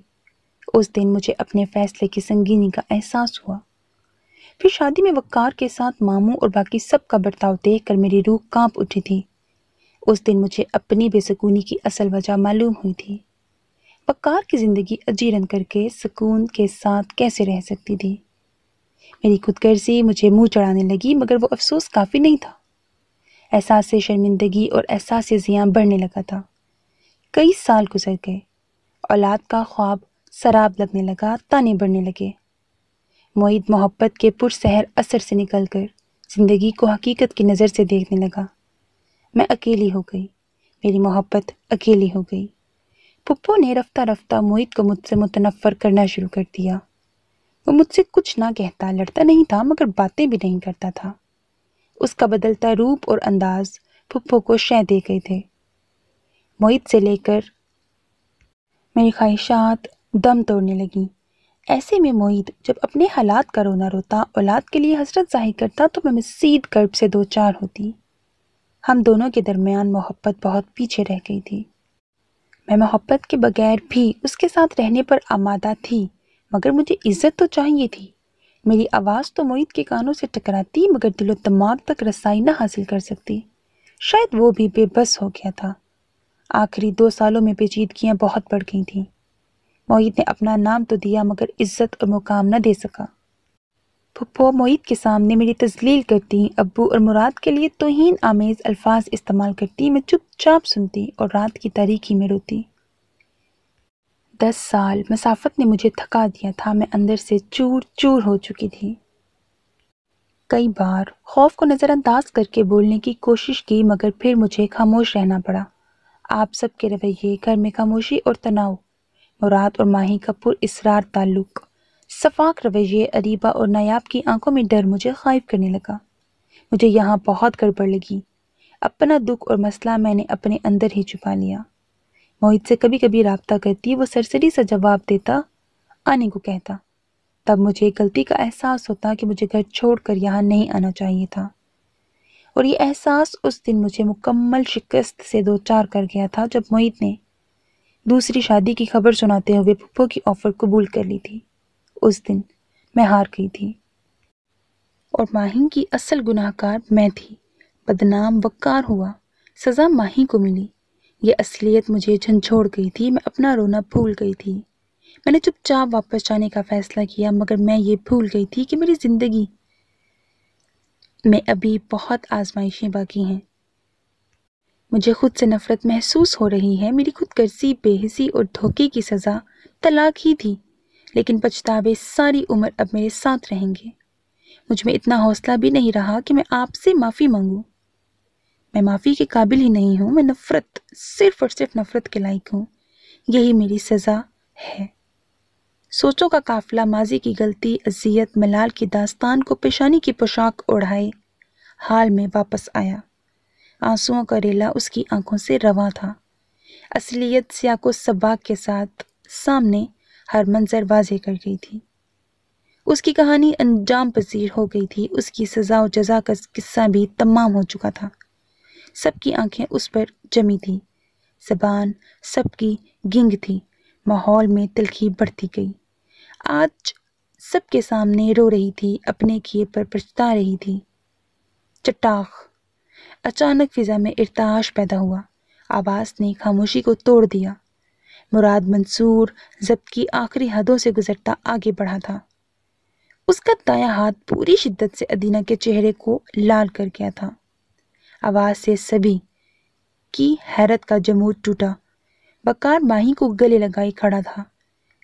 اس دن مجھے اپنے فیصلے کی سنگینی کا احساس ہوا۔ پھر شادی میں وقار کے ساتھ ماموں اور باقی سب کا برتاؤ دیکھ کر میری روح کانپ اٹھی تھی۔ اس دن مجھے اپنی بے سکونی کی اصل وجہ معلوم ہوئی تھی۔ وقار کی زندگی اجیرن کر کے سکون کے ساتھ کیسے رہ سکتی تھی؟ میری خود غرضی مجھے منہ چڑھانے لگی، مگر وہ افسوس کافی نہیں تھا۔ احساس شرمندگی اور احساس زیاں بڑھنے لگا تھا۔ کئی سال گزر گئے، اولاد کا خواب سراب لگنے لگا، تانے بڑھنے لگے۔ معید محبت کے پرسحر اثر سے نکل کر زندگی کو حقیقت کی نظر سے دیکھنے لگا۔ میں اکیلی ہو گئی، میری محبت اکیلی ہو گئی۔ پھپھو نے رفتہ رفتہ معید کو مجھ سے متنفر کرنا شروع کر دیا۔ وہ مجھ سے کچھ نہ کہتا، لڑتا نہیں تھا، مگر باتیں بھی نہیں کرتا تھا۔ اس کا بدلتا روپ اور انداز پھپھو کو شہ دے گئے تھے۔ معید سے لے کر میری خواہشات دم توڑنے لگیں۔ ایسے میں معید جب اپنے حالات کا رونا روتا، اولاد کے لیے حسرت ظاہر کرتا، تو میں مزید کرب سے دو چار ہوتی۔ ہم دونوں کے درمیان محبت بہت پیچھے رہ گئی تھی۔ میں محبت کے بغیر بھی اس کے ساتھ رہنے پر آمادہ تھی، مگر مجھے عزت تو چاہیے تھی۔ میری آواز تو معید کے کانوں سے ٹکراتی، مگر دل و دماغ تک رسائی نہ حاصل کر سکتی۔ شاید وہ بھی بے بس ہو گیا تھا۔ آخری 2 سالوں میں پیچیدگیاں بہت بڑھ گئی تھیں۔ معید نے اپنا نام تو دیا، مگر عزت اور مقام نہ دے سکا۔ پھپھو معید کے سامنے میری تذلیل کرتی، ابو اور مراد کے لیے توہین آمیز الفاظ استعمال کرتی۔ میں چپ چاپ سنتی اور رات کی تاریکی میں روتی۔ 10 سال مسافت نے مجھے تھکا دیا تھا، میں اندر سے چور چور ہو چکی تھی۔ کئی بار خوف کو نظر انداز کر کے بولنے کی کوشش کی، مگر پھر مجھے خاموش رہنا پڑا۔ آپ سب کے رویے، گھر میں خاموشی اور تناؤ، مراد اور ماہی کا پر اسرار تعلق، شفاق رویے، اریبہ اور نایاب کی آنکھوں میں ڈر مجھے خائف کرنے لگا۔ مجھے یہاں بہت گڑبڑ لگی۔ اپنا دکھ اور مسئلہ میں نے اپنے اندر ہی چھپا لیا۔ معید سے کبھی کبھی رابطہ کرتی، وہ سرسری سا جواب دیتا، آنے کو کہتا۔ تب مجھے غلطی کا احساس ہوتا کہ مجھے گھر چھوڑ کر یہاں نہیں آنا چاہیے تھا، اور یہ احساس اس دن مجھے مکمل شکست سے دوچار کر گیا تھا جب معید نے دوسری شادی کی خبر سناتے ہوئے پھپھو کی آفر قبول کر لی تھی۔ اس دن میں ہار گئی تھی، اور ماہی کی اصل گناہ کار میں تھی۔ بدنام وقار ہوا، سزا ماہی کو ملی۔ یہ اصلیت مجھے جھنجھوڑ گئی تھی، میں اپنا رونا بھول گئی تھی۔ میں نے چپ چاپ واپس جانے کا فیصلہ کیا، مگر میں یہ بھول گئی تھی کہ میری زندگی میں ابھی بہت آزمائشیں باقی ہیں۔ مجھے خود سے نفرت محسوس ہو رہی ہے۔ میری خود غرضی، بے حسی اور دھوکے کی سزا طلاق ہی تھی، لیکن پچھتاوے ساری عمر اب میرے ساتھ رہیں گے۔ مجھ میں اتنا حوصلہ بھی نہیں رہا کہ میں آپ سے معافی مانگوں۔ میں معافی کے قابل ہی نہیں ہوں۔ میں نفرت، صرف اور صرف نفرت کے لائق ہوں۔ یہی میری سزا ہے۔ سوچوں کا قافلہ ماضی کی غلطی، اذیت، ملال کی داستان کو پیشانی کی پوشاک اوڑھائے حال میں واپس آیا۔ آنسوؤں کا ریلا اس کی آنکھوں سے رواں تھا۔ اصلیت سیاق و سباق کے ساتھ سامنے ہر منظر واضح کر گئی تھی۔ اس کی کہانی انجام پذیر ہو گئی تھی۔ اس کی سزا و جزا کا قصہ بھی تمام ہو چکا تھا۔ سب کی آنکھیں اس پر جمی تھی، زبان سب کی گنگ تھی۔ ماحول میں تلخی بڑھتی گئی۔ آج سب کے سامنے رو رہی تھی، اپنے کیے پر پچھتا رہی تھی۔ چٹاخ! اچانک فضا میں ارتعاش پیدا ہوا۔ آواز نے خاموشی کو توڑ دیا۔ مراد منصور ضبط کی آخری حدوں سے گزرتا آگے بڑھا تھا۔ اس کا دایاں ہاتھ پوری شدت سے ادینہ کے چہرے کو لال کر گیا تھا۔ آواز سے سبھی کی حیرت کا جمود ٹوٹا۔ وقار ماہی کو گلے لگائے کھڑا تھا۔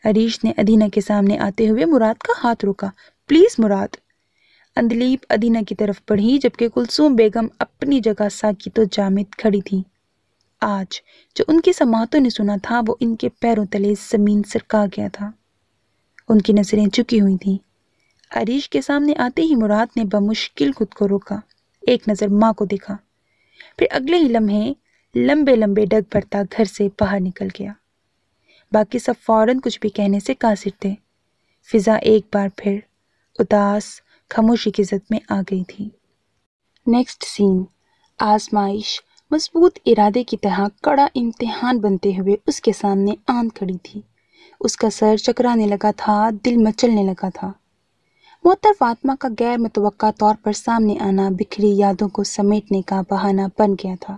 عریش نے ادینہ کے سامنے آتے ہوئے مراد کا ہاتھ روکا۔ پلیز مراد! اندلیب ادینہ کی طرف بڑھی، جبکہ کلثوم بیگم اپنی جگہ ساکت و جامد کھڑی تھی۔ آج جو ان کی سماعتوں نے سنا تھا، وہ ان کے پیروں تلے زمین سرکا گیا تھا۔ ان کی نظریں جھکی ہوئی تھیں۔ عریش کے سامنے آتے ہی مراد نے بمشکل خود کو روکا، ایک نظر ماں کو دیکھا، پھر اگلے ہی لمحے لمبے لمبے ڈگ بھرتا گھر سے باہر نکل گیا۔ باقی سب فوراً کچھ بھی کہنے سے قاصر تھے۔ فضا ایک بار پھر اداس خاموشی کی زد میں آ گئی تھی۔ نیکسٹ سین، آزمائش مضبوط ارادے کی طرح کڑا امتحان بنتے ہوئے اس کے سامنے آن کھڑی تھی۔ اس کا سر چکرانے لگا تھا، دل مچلنے لگا تھا۔ معطر فاطمہ کا غیر متوقع طور پر سامنے آنا بکھری یادوں کو سمیٹنے کا بہانہ بن گیا تھا۔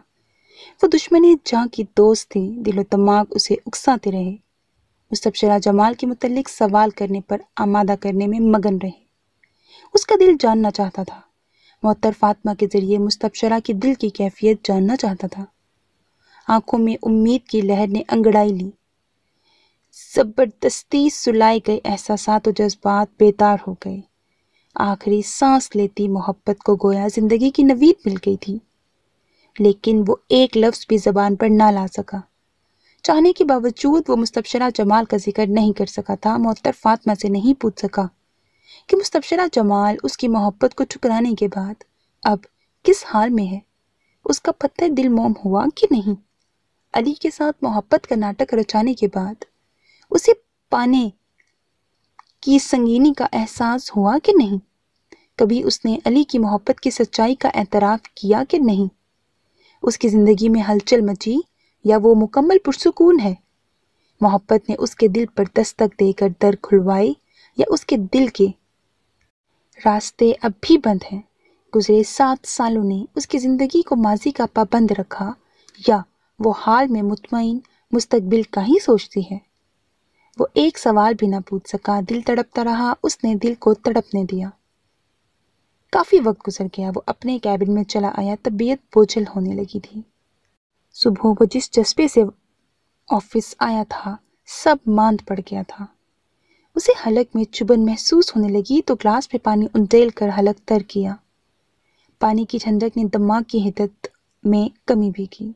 وہ دشمن جاں کی دوست تھی، دل و دماغ اسے اکساتے رہے، مستبشرہ جمال کے متعلق سوال کرنے پر آمادہ کرنے میں مگن رہے۔ اس کا دل جاننا چاہتا تھا، معطر فاطمہ کے ذریعے مستبشرہ کی دل کی کیفیت جاننا چاہتا تھا۔ آنکھوں میں امید کی لہر نے انگڑائی لی۔ زبردستی سلائے گئے احساسات و جذبات بیدار ہو گئے۔ آخری سانس لیتی محبت کو گویا زندگی کی نوید مل گئی تھی، لیکن وہ ایک لفظ بھی زبان پر نہ لا سکا۔ چاہنے کے باوجود وہ مستبشرہ جمال کا ذکر نہیں کر سکا تھا۔ معطر فاطمہ سے نہیں پوچھ سکا کہ مستبشرہ جمال اس کی محبت کو ٹھکرانے کے بعد اب کس حال میں ہے، اس کا پتھر دل موم ہوا کہ نہیں، علی کے ساتھ محبت کا ناٹک رچانے کے بعد اسے پانے کی سنگینی کا احساس ہوا کہ نہیں، کبھی اس نے علی کی محبت کی سچائی کا اعتراف کیا کہ نہیں، اس کی زندگی میں ہلچل مچی یا وہ مکمل پرسکون ہے؟ محبت نے اس کے دل پر دستک دے کر در کھلوائے یا اس کے دل کے راستے اب بھی بند ہیں؟ گزرے 7 سالوں نے اس کی زندگی کو ماضی کا پابند رکھا یا وہ حال میں مطمئن مستقبل کا ہی سوچتی ہے؟ وہ ایک سوال بھی نہ پوچھ سکا، دل تڑپتا رہا، اس نے دل کو تڑپنے دیا۔ کافی وقت گزر گیا، وہ اپنے کیبن میں چلا آیا، طبیعت بوجھل ہونے لگی تھی۔ صبح وہ جس جذبے سے آفس آیا تھا سب ماند پڑ گیا تھا۔ اسے حلق میں چبھن محسوس ہونے لگی تو گلاس میں پانی انڈیل کر حلق تر کیا۔ پانی کی ٹھنڈک نے دماغ کی حدت میں کمی بھی کی۔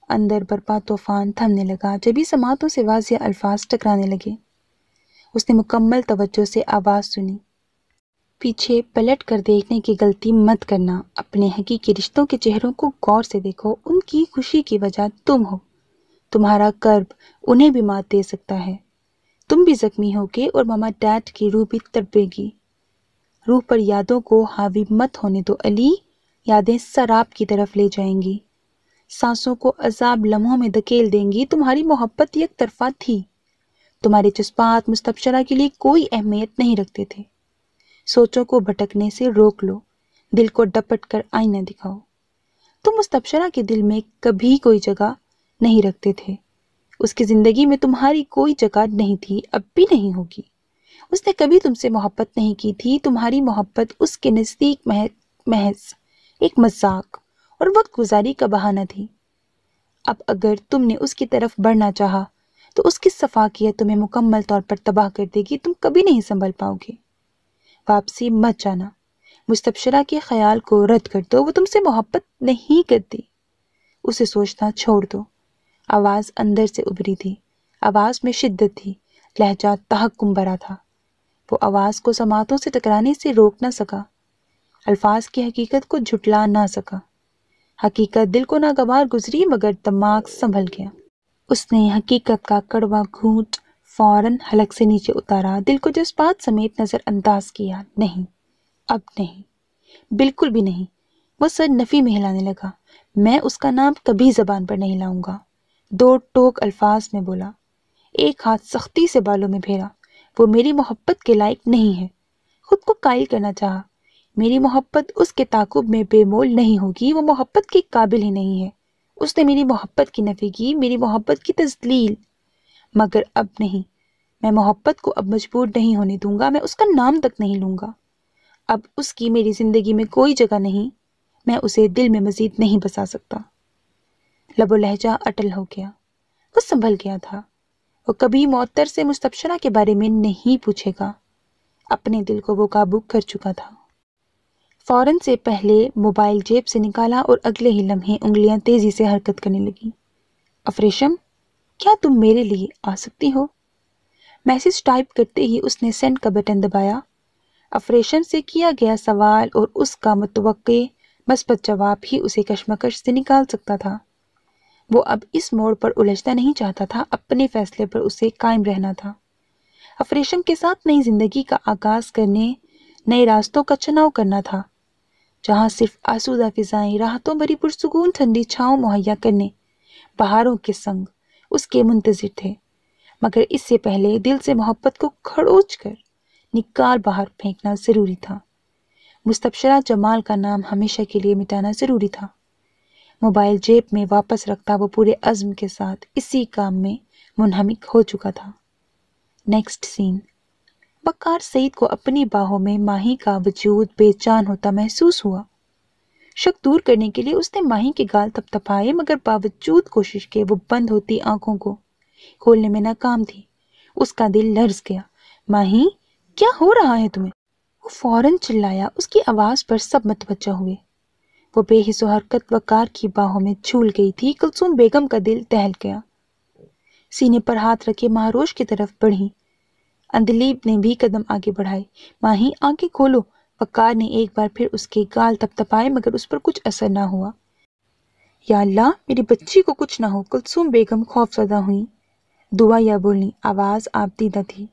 اندر برپا طوفان تھمنے لگا، جبھی سماعتوں سے واضح الفاظ ٹکرانے لگے۔ اس نے مکمل توجہ سے آواز سنی، پیچھے پلٹ کر دیکھنے کی غلطی مت کرنا، اپنے حقیقی رشتوں کے چہروں کو غور سے دیکھو، ان کی خوشی کی وجہ تم ہو، تمہارا کرب انہیں بھی مات دے سکتا ہے، تم بھی زخمی ہوگے اور ماما ڈیڈ کی روح بھی تڑپے گی۔ روح پر یادوں کو حاوی مت ہونے دو علی، یادیں سراب کی طرف لے جائیں گی، سانسوں کو عذاب لمحوں میں دھکیل دیں گی۔ تمہاری محبت یک طرفہ تھی، تمہارے جذبات مستبشرہ کے لیے کوئی اہمیت نہیں رکھتے تھے۔ سوچوں کو بھٹکنے سے روک لو، دل کو ڈپٹ کر آئینہ دکھاؤ۔ تم مستبشرہ کے دل میں کبھی کوئی جگہ نہیں رکھتے تھے، اس کی زندگی میں تمہاری کوئی جگہ نہیں تھی، اب بھی نہیں ہوگی۔ اس نے کبھی تم سے محبت نہیں کی تھی، تمہاری محبت اس کے نزدیک محض ایک مذاق اور وقت گزاری کا بہانہ تھی۔ اب اگر تم نے اس کی طرف بڑھنا چاہا تو اس کی سفاکیت تمہیں مکمل طور پر تباہ کر دے گی، تم کبھی نہیں سنبھل پاؤ گے۔ واپسی مت جانا، مستبشرہ کے خیال کو رد کر دو، وہ تم سے محبت نہیں کرتی، اسے سوچنا چھوڑ دو۔ آواز اندر سے ابھری تھی، آواز میں شدت تھی، لہجہ تحکم بھرا تھا۔ وہ آواز کو سماعتوں سے ٹکرانے سے روک نہ سکا، الفاظ کی حقیقت کو جھٹلا نہ سکا۔ حقیقت دل کو ناگوار گزری مگر دماغ سنبھل گیا۔ اس نے حقیقت کا کڑوا گھونٹ فوراً حلق سے نیچے اتارا، دل کو جذبات سمیت نظر انداز کیا۔ نہیں، اب نہیں، بالکل بھی نہیں۔ وہ سر نفی میں ہلانے لگا۔ میں اس کا نام کبھی زبان پر نہیں لاؤں گا، 2 ٹوک الفاظ میں بولا، ایک ہاتھ سختی سے بالوں میں پھیرا۔ وہ میری محبت کے لائق نہیں ہے۔ خود کو قائل کرنا چاہا، میری محبت اس کے تعاقب میں بے مول نہیں ہوگی، وہ محبت کے قابل ہی نہیں ہے۔ اس نے میری محبت کی نفی کی، میری محبت کی تذلیل، مگر اب نہیں۔ میں محبت کو اب مجبور نہیں ہونے دوں گا، میں اس کا نام تک نہیں لوں گا۔ اب اس کی میری زندگی میں کوئی جگہ نہیں، میں اسے دل میں مزید نہیں بسا سکتا۔ لب و لہجہ اٹل ہو گیا، وہ سنبھل گیا تھا۔ وہ کبھی معطر سے مستبشرہ کے بارے میں نہیں پوچھے گا، اپنے دل کو وہ قابو کر چکا تھا۔ فوراً سے پہلے موبائل جیب سے نکالا اور اگلے ہی لمحے انگلیاں تیزی سے حرکت کرنے لگیں۔ افریشم، کیا تم میرے لیے آ سکتی ہو؟ میسج ٹائپ کرتے ہی اس نے سینڈ کا بٹن دبایا۔ افریشم سے کیا گیا سوال اور اس کا متوقع مثبت جواب ہی اسے کشمکش سے نکال سکتا تھا۔ وہ اب اس موڑ پر الجھنا نہیں چاہتا تھا، اپنے فیصلے پر اسے قائم رہنا تھا۔ افریشم کے ساتھ نئی زندگی کا آغاز کرنے، نئے راستوں کا چناؤ کرنا تھا، جہاں صرف آسودہ فضائیں، راحتوں بھری پرسکون ٹھنڈی چھاؤں مہیا کرنے بہاروں کے سنگ اس کے منتظر تھے۔ مگر اس سے پہلے دل سے محبت کو کھڑوچ کر نکال باہر پھینکنا ضروری تھا۔ مستبشرہ جمال کا نام ہمیشہ کے لیے مٹانا ضروری تھا۔ موبائل جیب میں واپس رکھتا وہ پورے عزم کے ساتھ اسی کام میں منہمک ہو چکا تھا۔ نیکسٹ سین۔ وقار سعید کو اپنی باہوں میں ماہی کا وجود بے جان ہوتا محسوس ہوا۔ شک دور کرنے کے لیے اس نے ماہی کے گال تھپتھپائے، مگر باوجود کوشش کے وہ بند ہوتی آنکھوں کو کھولنے میں ناکام تھی۔ اس کا دل لرز گیا۔ ماہی، کیا ہو رہا ہے تمہیں؟ وہ فوراً چلایا۔ اس کی آواز پر سب متوجہ ہوئے۔ وہ بے حس و حرکت وقار کی باہوں میں جھول گئی تھی۔ کلثوم بیگم کا دل دہل گیا۔ سینے پر ہاتھ رکھے مہاروش کی طرف بڑھی۔ اندلیب نے بھی قدم آگے بڑھائے۔ ماہی، آنکھیں کھولو۔ وقار نے ایک بار پھر اس کے گال تپتپائے مگر اس پر کچھ اثر نہ ہوا۔ یا اللہ، میری بچی کو کچھ نہ ہو۔ کلثوم بیگم خوف زدہ ہوئی۔ دعا یا بولنی، آواز آپ دیدہ تھی۔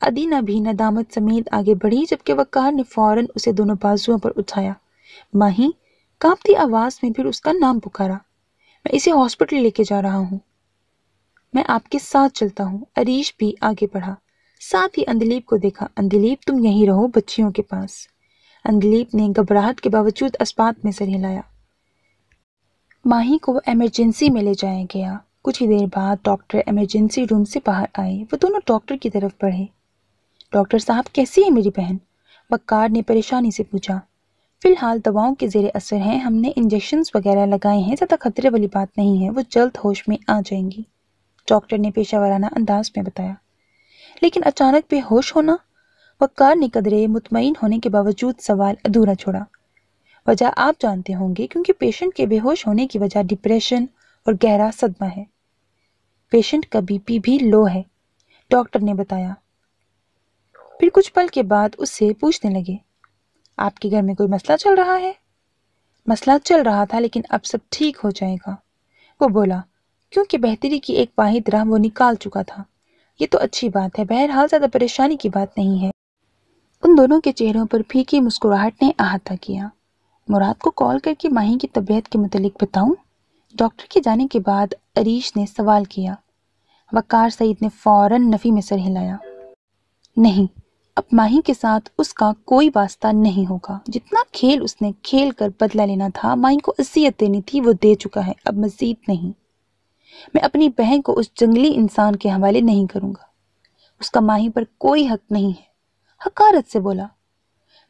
ادینہ بھی ندامت سمیت آگے بڑھی جبکہ وقار نے فوراً اسے دونوں بازوؤں پر اٹھایا۔ ماہی، کانپتی آواز میں پھر اس کا نام پکارا۔ میں اسے ہاسپٹل لے کے جا رہا ہوں۔ میں آپ کے ساتھ چلتا ہوں۔ عریش بھی آگے بڑھا۔ ساتھ ہی اندلیب کو دیکھا۔ اندلیب، تم یہیں رہو بچیوں کے پاس۔ اندلیب نے گھبراہٹ کے باوجود اسبات میں سر ہلایا۔ ماہی کو ایمرجنسی میں لے جایا گیا۔ کچھ ہی دیر بعد ڈاکٹر ایمرجنسی روم سے باہر آئے۔ وہ دونوں ڈاکٹر کی طرف بڑھے۔ ڈاکٹر صاحب، کیسی ہے میری بہن؟ وقار نے پریشانی سے پوچھا۔ فی الحال دواؤں کے زیر اثر ہیں، ہم نے انجیکشنز وغیرہ لگائے ہیں، زیادہ خطرے والی بات نہیں ہے، وہ جلد ہوش میں آ جائیں گی، ڈاکٹر نے پیشہ ورانہ انداز میں بتایا۔ لیکن اچانک بے ہوش ہونا؟ وقار نے قدرے مطمئن ہونے کے باوجود سوال ادھورا چھوڑا۔ وجہ آپ جانتے ہوں گے، کیونکہ پیشنٹ کے بے ہوش ہونے کی وجہ ڈپریشن اور گہرا صدمہ ہے۔ پیشنٹ کا بی پی بھی لو ہے، ڈاکٹر نے بتایا۔ پھر کچھ پل کے بعد اس سے پوچھنے لگے، آپ کے گھر میں کوئی مسئلہ چل رہا ہے؟ مسئلہ چل رہا تھا لیکن اب سب ٹھیک ہو جائے گا، وہ بولا، کیونکہ بہتری کی ایک واحد راہ وہ نکال چکا تھا۔ یہ تو اچھی بات ہے، بہرحال زیادہ پریشانی کی بات نہیں ہے۔ ان دونوں کے چہروں پر پھیکی مسکراہٹ نے احاطہ کیا۔ مراد کو کال کر کے ماہی کی طبیعت کے متعلق بتاؤں؟ ڈاکٹر کے جانے کے بعد عریش نے سوال کیا۔ وقار سعید نے فوراً نفی میں سر ہلایا۔ نہیں، اب ماہی کے ساتھ اس کا کوئی واسطہ نہیں ہوگا۔ جتنا کھیل اس نے کھیل کر بدلہ لینا تھا، ماہی کو اذیت دینی تھی، وہ دے چکا ہے، اب مزید نہیں۔ میں اپنی بہن کو اس جنگلی انسان کے حوالے نہیں کروں گا۔ اس کا ماہی پر کوئی حق نہیں ہے، حقارت سے بولا۔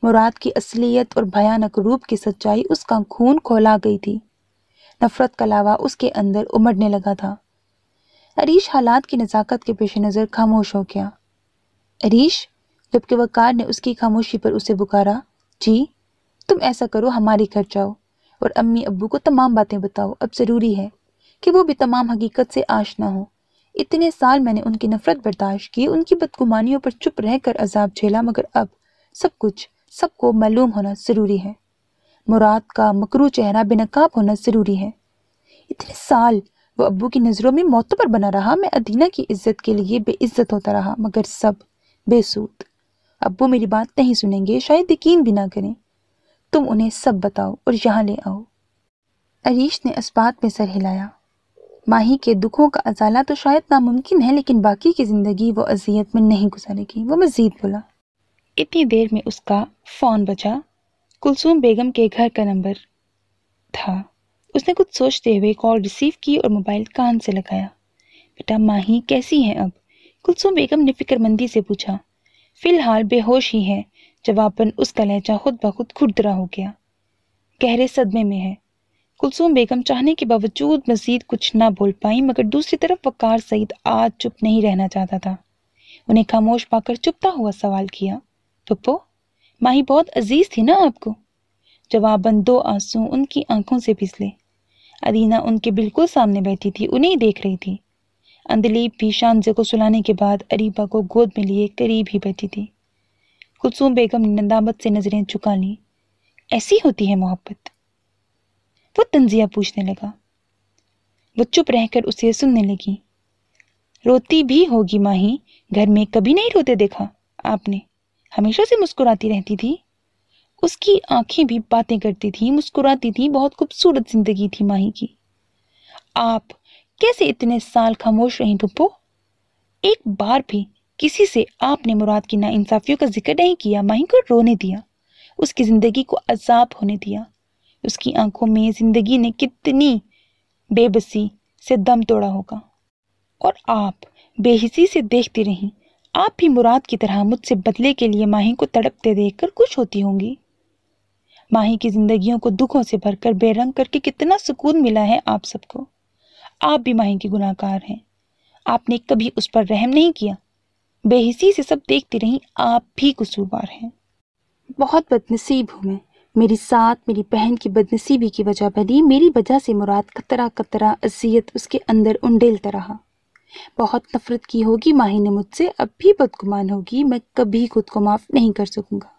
مراد کی اصلیت اور بھیانک روپ کی سچائی اس کا خون کھولا گئی تھی۔ نفرت کا لاوا اس کے اندر امڑنے لگا تھا۔ عریش حالات کی نزاکت کے پیش نظر خاموش ہو گیا۔ عریش، جبکہ وقار نے اس کی خاموشی پر اسے پکارا، جی، تم ایسا کرو، ہمارے گھر جاؤ اور امی ابو کو تمام باتیں بتاؤ۔ اب ضروری ہے کہ وہ بھی تمام حقیقت سے آشنا ہو۔ اتنے سال میں نے ان کی نفرت برداشت کی، ان کی بدگمانیوں پر چپ رہ کر عذاب جھیلا، مگر اب سب کو معلوم ہونا ضروری ہے۔ مراد کا مکروہ چہرہ بے نقاب ہونا ضروری ہے۔ اتنے سال وہ ابو کی نظروں میں معتبر بنا رہا، میں ادینہ کی عزت کے لیے بے عزت ہوتا رہا، مگر سب بے سود۔ ابو میری بات نہیں سنیں گے، شاید یقین بھی نہ کریں۔ تم انہیں سب بتاؤ اور یہاں لے آؤ۔ عریش نے اسبات میں سر ہلایا۔ ماہی کے دکھوں کا ازالہ تو شاید ناممکن ہے، لیکن باقی کی زندگی وہ اذیت میں نہیں گزارے گی، وہ مزید بولا۔ اتنی دیر میں اس کا فون بجا۔ کلثوم بیگم کے گھر کا نمبر تھا۔ اس نے کچھ سوچتے ہوئے کال ریسیو کی اور موبائل کان سے لگایا۔ بیٹا، ماہی کیسی ہے اب؟ کلثوم بیگم نے فکر مندی سے پوچھا۔ فی الحال بے ہوش ہی ہے، جواباً اس کا لہجہ خود بخود کھردرا ہو گیا۔ گہرے صدمے میں ہے۔ کلثوم بیگم چاہنے کے باوجود مزید کچھ نہ بول پائیں، مگر دوسری طرف وقار سعید آج چپ نہیں رہنا چاہتا تھا۔ انہیں خاموش پا کر چپتا ہوا سوال کیا، پپو، ماہی بہت عزیز تھی نا آپ کو؟ جواباً دو آنسو ان کی آنکھوں سے پھسلے۔ ادینہ ان کے بالکل سامنے بیٹھی تھی، انہیں دیکھ رہی تھی۔ اندلیب بھی شانزے کو سلانے کے بعد اریبہ کو گود میں لیے قریب ہی بیٹھی تھی۔ کلثوم بیگم نے ندامت سے نظریں چکا لیں۔ ایسی ہوتی ہے محبت؟ وہ تنزیہ پوچھنے لگا۔ وہ چپ رہ کر اسے سننے لگی۔ روتی بھی ہوگی ماہی، گھر میں کبھی نہیں روتے دیکھا آپ نے، ہمیشہ سے مسکراتی رہتی تھی۔ اس کی آنکھیں بھی باتیں کرتی تھیں، مسکراتی تھیں، بہت خوبصورت زندگی تھی ماہی کی۔ آپ کیسے اتنے سال خاموش رہیں پھپھو؟ ایک بار بھی کسی سے آپ نے مراد کی ناانصافیوں کا ذکر نہیں کیا، ماہی کو رونے دیا، اس کی زندگی کو عذاب ہونے دیا۔ اس کی آنکھوں میں زندگی نے کتنی بے بسی سے دم توڑا ہوگا، اور آپ بے حسی سے دیکھتی رہیں۔ آپ بھی مراد کی طرح مجھ سے بدلے کے لیے ماہی کو تڑپتے دیکھ کر خوش ہوتی ہوں گی۔ ماہی کی زندگیوں کو دکھوں سے بھر کر بے رنگ کر کے کتنا سکون ملا ہے آپ سب کو۔ آپ بھی ماہی کے گناہ گار ہیں، آپ نے کبھی اس پر رحم نہیں کیا، بے حسی سے سب دیکھتی رہیں، آپ بھی قصوروار ہیں۔ بہت بد نصیب ہوں میں، میری ساتھ میری بہن کی بد نصیبی کی وجہ بنی، میری وجہ سے مراد قطرہ قطرہ اذیت اس کے اندر انڈیلتا رہا۔ بہت نفرت کی ہوگی ماہی نے مجھ سے، اب بھی بدگمان ہوگی، میں کبھی خود کو معاف نہیں کر سکوں گا۔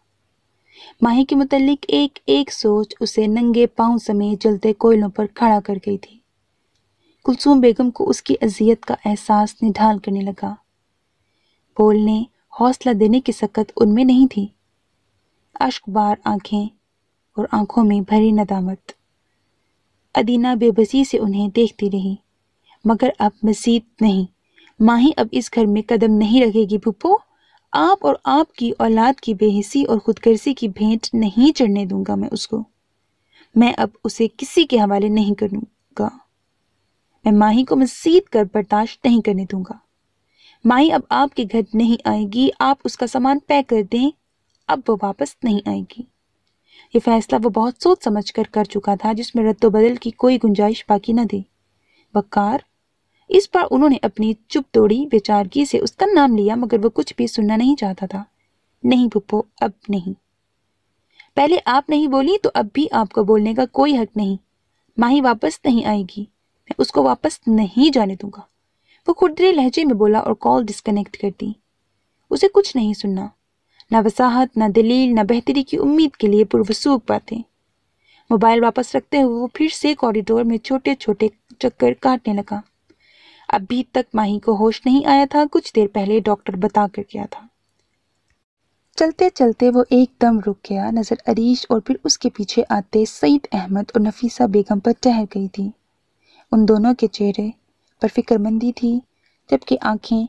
ماہی کے متعلق ایک ایک سوچ اسے ننگے پاؤں سمیت جلتے کوئلوں پر کھڑا کر گئی تھی۔ کلثوم بیگم کو اس کی اذیت کا احساس نڈھال کرنے لگا۔ بولنے، حوصلہ دینے کی سکت ان میں نہیں تھی، اشک بار آنکھیں اور آنکھوں میں بھری ندامت۔ ادینہ بے بسی سے انہیں دیکھتی رہی، مگر اب مزید نہیں۔ ماہی اب اس گھر میں قدم نہیں رکھے گی پھپھو، آپ اور آپ کی اولاد کی بے حسی اور خود غرضی کی بھینٹ نہیں چڑھنے دوں گا میں اس کو۔ میں اب اسے کسی کے حوالے نہیں کروں گا، میں ماہی کو مزید کر برداشت نہیں کرنے دوں گا۔ ماہی اب آپ کے گھر نہیں آئے گی، آپ اس کا سامان پیک کر دیں، اب وہ واپس نہیں آئے گی۔ یہ فیصلہ وہ بہت سوچ سمجھ کر چکا تھا، جس میں رد و بدل کی کوئی گنجائش باقی نہ تھی۔ وقار، اس بار انہوں نے اپنی چپ توڑی، بیچارگی سے اس کا نام لیا، مگر وہ کچھ بھی سننا نہیں چاہتا تھا۔ نہیں پھپھو، اب نہیں۔ پہلے آپ نہیں بولی تو اب بھی آپ کو بولنے کا کوئی حق نہیں۔ ماہی واپس نہیں آئے گی، میں اس کو واپس نہیں جانے دوں گا۔ وہ کھردرے لہجے میں بولا اور کال ڈسکنیکٹ کر دی۔ اسے کچھ نہیں سننا، نہ وضاحت، نہ دلیل، نہ بہتری کی امید کے لیے پروسوک باتیں۔ موبائل واپس رکھتے ہوئے وہ پھر سے کوریڈور میں چھوٹے چھوٹے چکر کاٹنے لگا۔ ابھی تک ماہی کو ہوش نہیں آیا تھا، کچھ دیر پہلے ڈاکٹر بتا کر گیا تھا۔ چلتے چلتے وہ ایک دم رک گیا، نظر عریش اور پھر اس کے پیچھے آتے سعید احمد اور نفیسہ بیگم پر ٹہر گئی تھی۔ ان دونوں کے چہرے پر فکر مندی تھی، جبکہ آنکھیں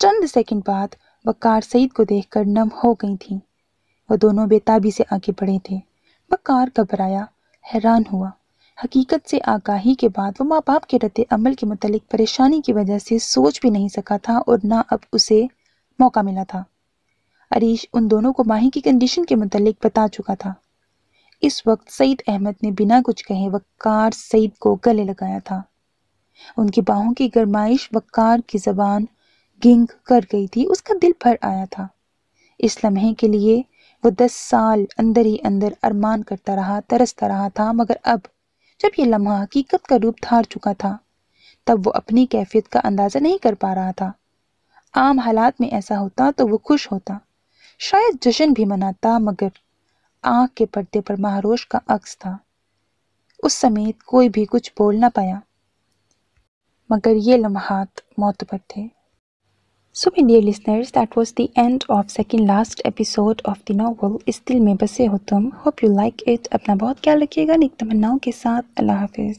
چند سیکنڈ بعد وقار سعید کو دیکھ کر نم ہو گئی تھیں۔ وہ دونوں بے تابی سے آگے بڑھے تھے۔ وقار گھبرایا، حیران ہوا۔ حقیقت سے آگاہی کے بعد وہ ماں باپ کے رد عمل کے متعلق پریشانی کی وجہ سے سوچ بھی نہیں سکا تھا، اور نہ اب اسے موقع ملا تھا۔ عریش ان دونوں کو ماہی کی کنڈیشن کے متعلق بتا چکا تھا۔ اس وقت سعید احمد نے بنا کچھ کہے وقار سعید کو گلے لگایا تھا۔ ان کی باہوں کی گرمائش وقار کی زبان گنگ کر گئی تھی، اس کا دل بھر آیا تھا۔ اس لمحے کے لیے وہ 10 سال اندر ہی اندر ارمان کرتا رہا، ترستا رہا تھا، مگر اب جب یہ لمحہ حقیقت کا روپ دھار چکا تھا، تب وہ اپنی کیفیت کا اندازہ نہیں کر پا رہا تھا۔ عام حالات میں ایسا ہوتا تو وہ خوش ہوتا، شاید جشن بھی مناتا، مگر آنکھ کے پردے پر مہروش کا عکس تھا۔ اس سمیت کوئی بھی کچھ بول نہ پایا، مگر یہ لمحات معتبر تھے۔ So my dear listeners, that was the end of second last episode of the novel اس دل میں بسے ہو تم. Hope you like it. اپنا بہت خیال رکھیے گا نیک تمناؤں کے ساتھ. اللہ حافظ.